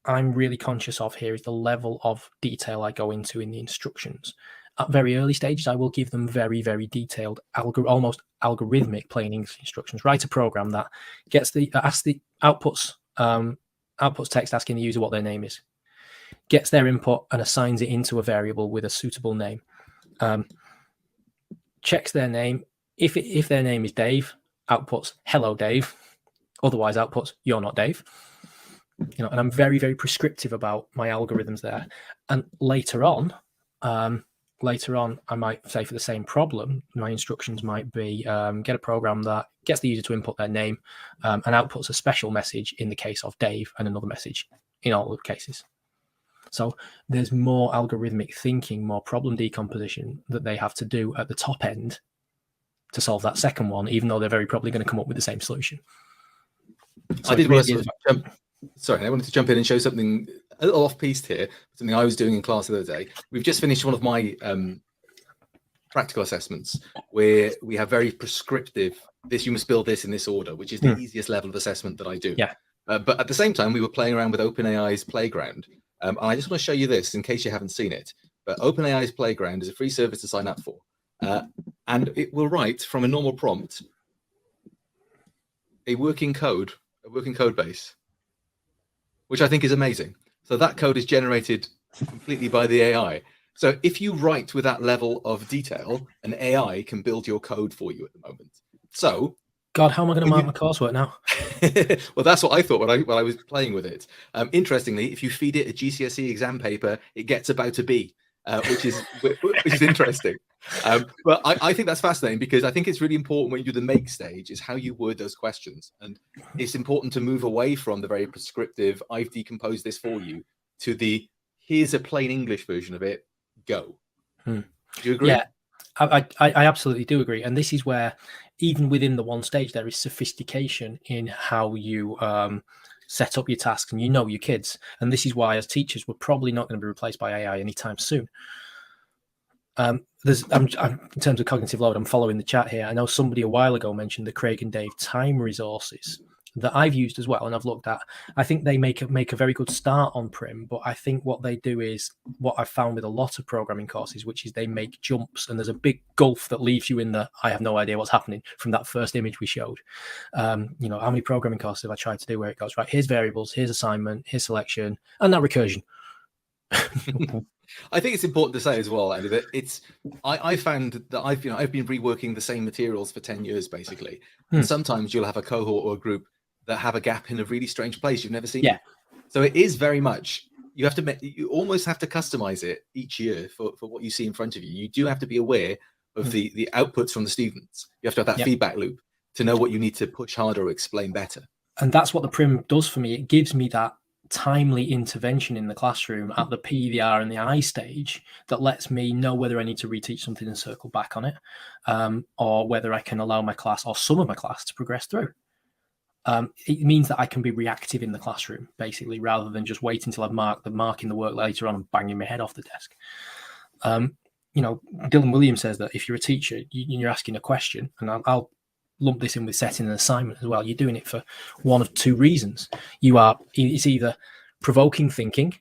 I'm really conscious of here is the level of detail I go into in the instructions. At very early stages, I will give them very, very detailed, almost algorithmic plain English instructions. Write a program that outputs text asking the user what their name is, gets their input and assigns it into a variable with a suitable name. Checks their name. If their name is Dave, outputs hello Dave, otherwise outputs you're not Dave. And I'm very, very prescriptive about my algorithms there. And later on I might say for the same problem, my instructions might be get a program that gets the user to input their name and outputs a special message in the case of Dave and another message in all of the cases. So there's more algorithmic thinking, more problem decomposition that they have to do at the top end to solve that second one, even though they're very probably going to come up with the same solution. So I wanted to jump in and show something a little off-piste here, something I was doing in class the other day. We've just finished one of my practical assessments where we have very prescriptive, you must build this in this order, which is the easiest level of assessment that I do. Yeah. But at the same time, we were playing around with OpenAI's Playground. And I just want to show you this in case you haven't seen it. But OpenAI's Playground is a free service to sign up for. And it will write from a normal prompt a working code base, which I think is amazing. So that code is generated completely by the AI. So if you write with that level of detail, an AI can build your code for you at the moment. So God, how am I going to mark my coursework now? Well, that's what I thought when I was playing with it. Interestingly, if you feed it a GCSE exam paper, it gets about a B, which is interesting. But I think that's fascinating because I think it's really important when you do the make stage is how you word those questions. And it's important to move away from the very prescriptive, I've decomposed this for you, to the here's a plain English version of it, go. Do you agree? Yeah, I absolutely do agree. And this is where even within the one stage, there is sophistication in how you set up your tasks and your kids. And this is why as teachers, we're probably not going to be replaced by AI anytime soon. In terms of cognitive load, I'm following the chat here. I know somebody a while ago mentioned the Craig and Dave time resources that I've used as well, and I've looked at. I think they make a very good start on PRIMM, but I think what they do is what I've found with a lot of programming courses, which is they make jumps, and there's a big gulf that leaves you in the I have no idea what's happening from that first image we showed. How many programming courses have I tried to do where it goes, right, here's variables, here's assignment, here's selection, and now recursion. I think it's important to say as well, Andy, that I found that I've been reworking the same materials for 10 years basically. And sometimes you'll have a cohort or a group that have a gap in a really strange place you've never seen. Yeah. So it is very much you almost have to customize it each year for what you see in front of you. You do have to be aware of the outputs from the students. You have to have that feedback loop to know what you need to push harder or explain better. And that's what the PRIMM does for me. It gives me that timely intervention in the classroom at the P, the R, and the I stage that lets me know whether I need to reteach something and circle back on it, or whether I can allow my class or some of my class to progress through. It means that I can be reactive in the classroom, basically, rather than just waiting until I've marking the work later on and banging my head off the desk. Dylan Williams says that if you're a teacher, you're asking a question, and I'll lump this in with setting an assignment as well. You're doing it for one of two reasons. It's either provoking thinking,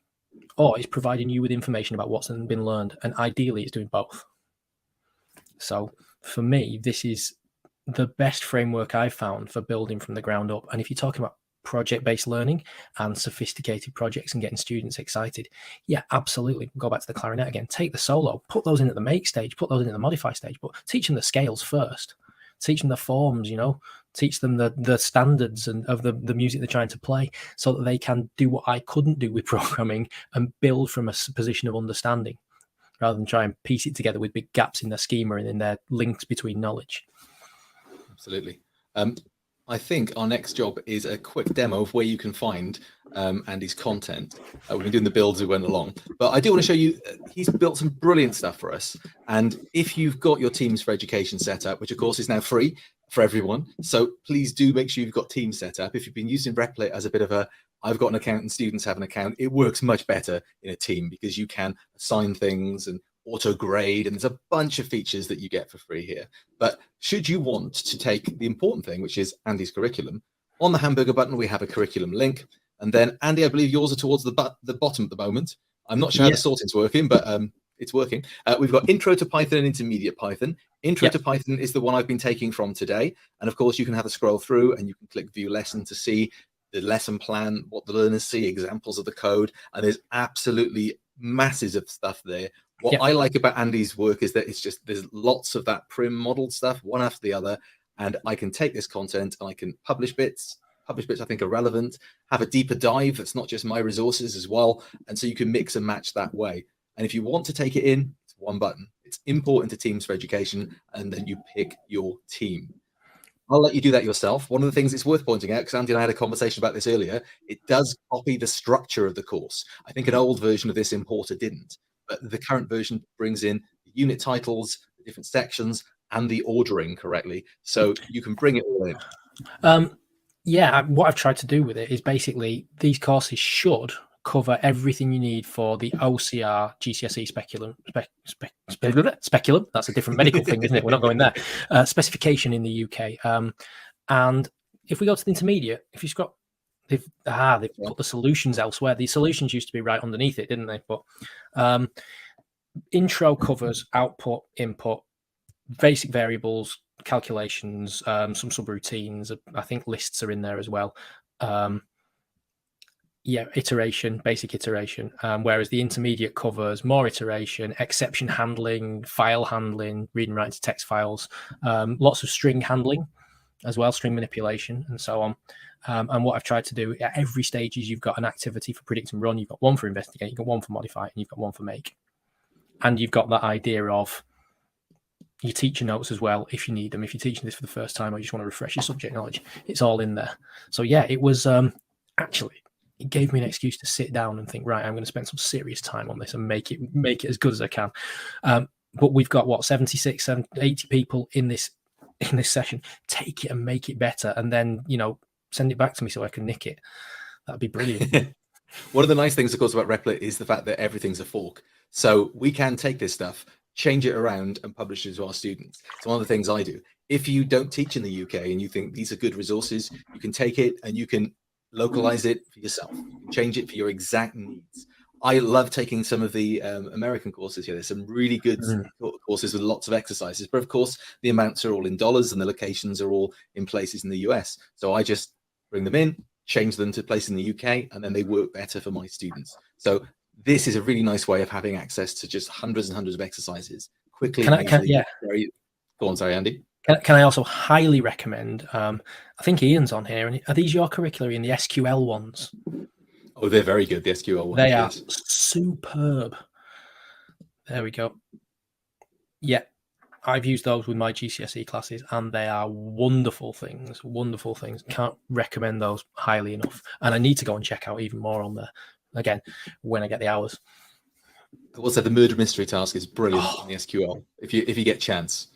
or it's providing you with information about what's been learned, and ideally it's doing both. So for me, this is the best framework I've found for building from the ground up. And if you're talking about project-based learning and sophisticated projects and getting students excited, yeah, absolutely. Go back to the clarinet again. Take the solo, put those in at the make stage, put those in at the modify stage, but teach them the scales first. Teach them the forms, teach them the standards and of the music they're trying to play, so that they can do what I couldn't do with programming and build from a position of understanding, rather than try and piece it together with big gaps in their schema and in their links between knowledge. Absolutely. I think our next job is a quick demo of where you can find Andy's content. We've been doing the builds as we went along, but I do want to show you, he's built some brilliant stuff for us. And if you've got your Teams for Education set up, which of course is now free for everyone, so please do make sure you've got Teams set up. If you've been using Replit as a bit of a, I've got an account and students have an account, it works much better in a team because you can assign things and auto grade, and there's a bunch of features that you get for free here. But should you want to take the important thing, which is Andy's curriculum, on the hamburger button we have a curriculum link, and then Andy, I believe yours are towards the bottom at the moment. I'm not sure how the sorting's working, but it's working. We've got Intro to Python and Intermediate Python. Intro to Python is the one I've been taking from today, and of course you can have a scroll through and you can click View Lesson to see the lesson plan, what the learners see, examples of the code, and there's absolutely masses of stuff there. What I like about Andy's work is that it's just, there's lots of that PRIMM modeled stuff, one after the other, and I can take this content and I can publish bits I think are relevant, have a deeper dive that's not just my resources as well, and so you can mix and match that way. And if you want to take it in, it's one button. It's import into Teams for Education, and then you pick your team. I'll let you do that yourself. One of the things it's worth pointing out, because Andy and I had a conversation about this earlier, it does copy the structure of the course. I think an old version of this importer didn't, but the current version brings in the unit titles, the different sections, and the ordering correctly. So you can bring it all in. Yeah, what I've tried to do with it is basically these courses should cover everything you need for the OCR GCSE speculum. That's a different medical thing, isn't it? We're not going there. Specification in the UK. And if we go to the intermediate, if you've got, they've put the solutions elsewhere. The solutions used to be right underneath it, didn't they? But intro covers output, input, basic variables, calculations, some subroutines. I think lists are in there as well. Basic iteration, whereas the intermediate covers more iteration, exception handling, file handling, read and write to text files, lots of string handling as well, string manipulation, and so on. And what I've tried to do at every stage is you've got an activity for predict and run, you've got one for investigate, you've got one for modify, and you've got one for make. And you've got that idea of your teacher notes as well, if you need them. If you're teaching this for the first time or you just want to refresh your subject knowledge, it's all in there. So yeah, it was actually, it gave me an excuse to sit down and think, right, I'm going to spend some serious time on this and make it as good as I can. But we've got what, 76, 80 people in this session. Take it and make it better, and then send it back to me so I can nick it. That'd be brilliant. One of the nice things, of course, about Replit is the fact that everything's a fork. So we can take this stuff, change it around, and publish it to our students. It's one of the things I do. If you don't teach in the UK and you think these are good resources, you can take it and you can localize it for yourself, change it for your exact needs. I love taking some of the American courses here. There's some really good courses with lots of exercises, but of course the amounts are all in dollars and the locations are all in places in the US. So I just bring them in, change them to place in the UK, and then they work better for my students. So this is a really nice way of having access to just hundreds and hundreds of exercises quickly. Go on, sorry, Andy. Can I also highly recommend, I think Ian's on here, and are these your curricula in the SQL ones? Oh, they're very good, the SQL ones. They are superb. There we go. Yeah. I've used those with my GCSE classes, and they are wonderful things. Wonderful things. Can't recommend those highly enough. And I need to go and check out even more on there again when I get the hours. I will say the murder mystery task is brilliant in the SQL. If you get a chance.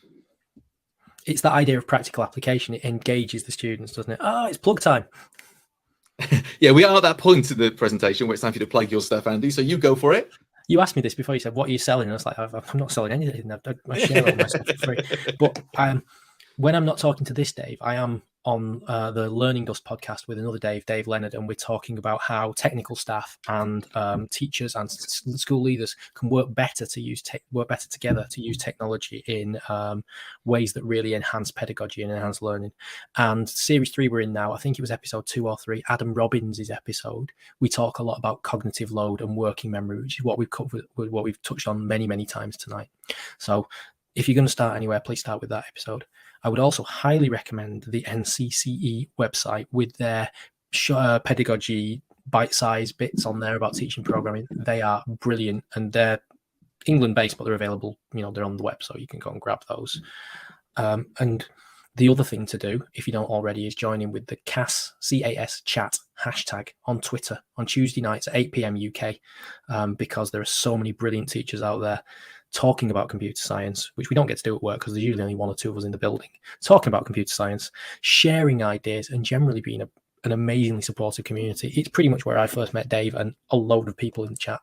It's that idea of practical application. It engages the students, doesn't it? Oh, it's plug time. Yeah, we are at that point in the presentation where it's time for you to plug your stuff, Andy. So you go for it. You asked me this before. You said, "What are you selling?" And I was like, "I'm not selling anything. I share all my stuff for free." But when I'm not talking to this Dave, I am on the Learning Dust podcast with another Dave Leonard, and we're talking about how technical staff and teachers and school leaders can work better together to use technology in ways that really enhance pedagogy and enhance learning. And series 3 we're in now, I think it was episode 2 or 3, Adam Robbins' episode. We talk a lot about cognitive load and working memory, which is what we've covered, what we've touched on many times tonight. So if you're going to start anywhere, please start with that episode. I would also highly recommend the NCCE website with their pedagogy bite-sized bits on there about teaching programming. They are brilliant, and they're England-based, but they're available. They're on the web, so you can go and grab those. And the other thing to do, if you don't already, is join in with the CAS chat hashtag on Twitter on Tuesday nights at 8 p.m. UK, because there are so many brilliant teachers out there talking about computer science, which we don't get to do at work because there's usually only 1 or 2 of us in the building, talking about computer science, sharing ideas, and generally being an amazingly supportive community. It's pretty much where I first met Dave and a load of people in the chat.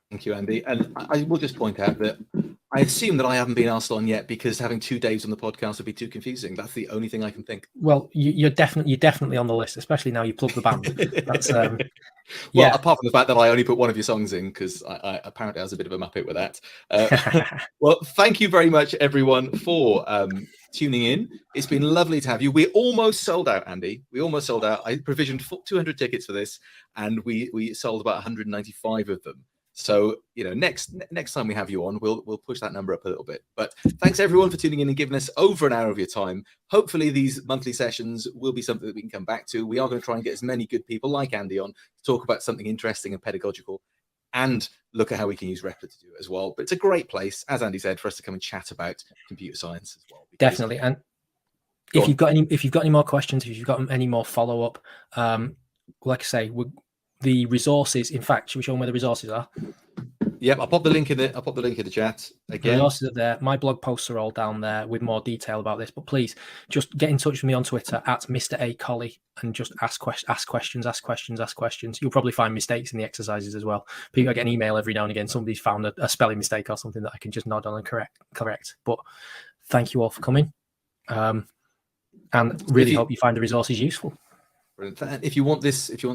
Thank you, Andy. And I will just point out that I assume that I haven't been asked on yet because having 2 Daves on the podcast would be too confusing. That's the only thing I can think. Well, you're definitely on the list, especially now you plug the band. That's well, apart from the fact that I only put one of your songs in because I apparently I was a bit of a muppet with that. Well, thank you very much, everyone, for tuning in. It's been lovely to have you. We almost sold out, Andy. We almost sold out. I provisioned 200 tickets for this, and we sold about 195 of them. So, next time we have you on, we'll push that number up a little bit. But thanks everyone for tuning in and giving us over an hour of your time. Hopefully these monthly sessions will be something that we can come back to. We are going to try and get as many good people like Andy on to talk about something interesting and pedagogical, and look at how we can use Replit to do it as well. But it's a great place, as Andy said, for us to come and chat about computer science as well. Definitely. And if you've got any more questions, if you've got any more follow-up, like I say, the resources. In fact, should we show them where the resources are? Yep, I'll pop the link in the chat again. The resources are there. My blog posts are all down there with more detail about this. But please, just get in touch with me on Twitter at Mr. A. Colley and just ask questions. You'll probably find mistakes in the exercises as well. People, I get an email every now and again. Somebody's found a spelling mistake or something that I can just nod on and correct. But thank you all for coming, and really hope you find the resources useful. And if you want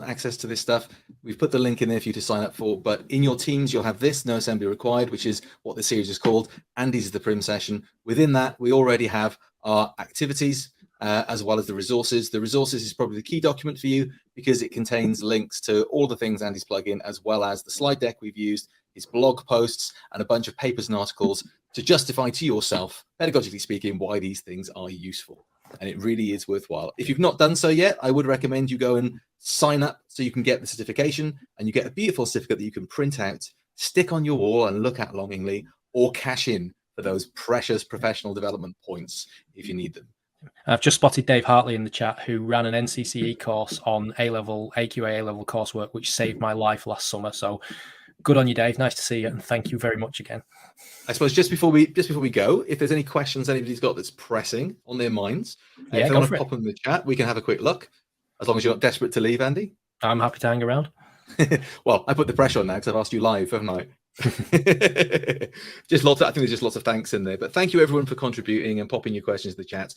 access to this stuff, we've put the link in there for you to sign up for. But in your teams, you'll have this, no assembly required, which is what the series is called. Andy's is the PRIMM session. Within that, we already have our activities as well as the resources. The resources is probably the key document for you because it contains links to all the things Andy's plug in, as well as the slide deck we've used, his blog posts, and a bunch of papers and articles to justify to yourself, pedagogically speaking, why these things are useful. And it really is worthwhile. If you've not done so yet, I would recommend you go and sign up so you can get the certification, and you get a beautiful certificate that you can print out, stick on your wall and look at longingly, or cash in for those precious professional development points if you need them. I've just spotted Dave Hartley in the chat, who ran an NCCE course on AQA A-level coursework, which saved my life last summer. So good on you, Dave. Nice to see you, and thank you very much again. I suppose just before we go, if there's any questions anybody's got that's pressing on their minds, if they want to pop them in the chat, we can have a quick look. As long as you're not desperate to leave, Andy. I'm happy to hang around. Well, I put the pressure on now because I've asked you live, haven't I? I think there's just lots of thanks in there. But thank you everyone for contributing and popping your questions in the chat.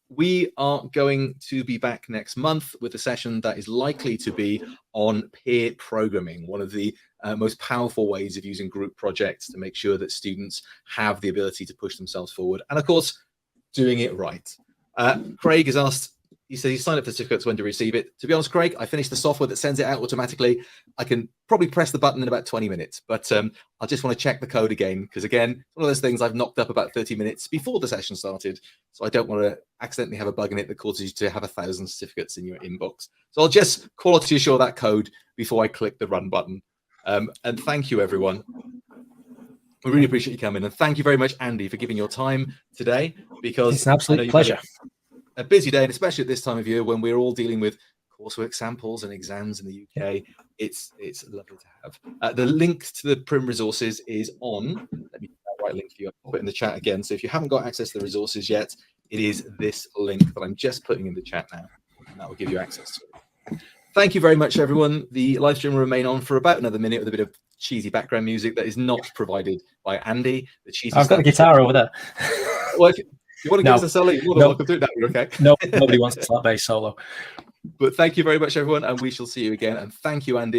We are going to be back next month with a session that is likely to be on peer programming, one of the most powerful ways of using group projects to make sure that students have the ability to push themselves forward. And of course, doing it right. Craig has asked, he said he signed up for certificates when to receive it. To be honest, Craig, I finished the software that sends it out automatically. I can probably press the button in about 20 minutes, but I just want to check the code again, because again, it's one of those things I've knocked up about 30 minutes before the session started. So I don't want to accidentally have a bug in it that causes you to have 1,000 certificates in your inbox. So I'll just quality assure that code before I click the run button. And thank you, everyone. We really appreciate you coming, and thank you very much, Andy, for giving your time today, because It's an absolute pleasure. A busy day, and especially at this time of year when we're all dealing with coursework samples and exams in the UK, it's lovely to have. The link to the PRIMM resources is on. Let me get that right link for you. I'll put it in the chat again. So if you haven't got access to the resources yet, it is this link that I'm just putting in the chat now, and that will give you access to it. Thank you very much, everyone. The live stream will remain on for about another minute with a bit of cheesy background music that is not provided by Andy. The cheesy I've got the guitar over there. Well, if you want to give us a solo, you're more than welcome to do that. Okay. No, nobody wants to slap bass solo. But thank you very much, everyone, and we shall see you again. And thank you, Andy.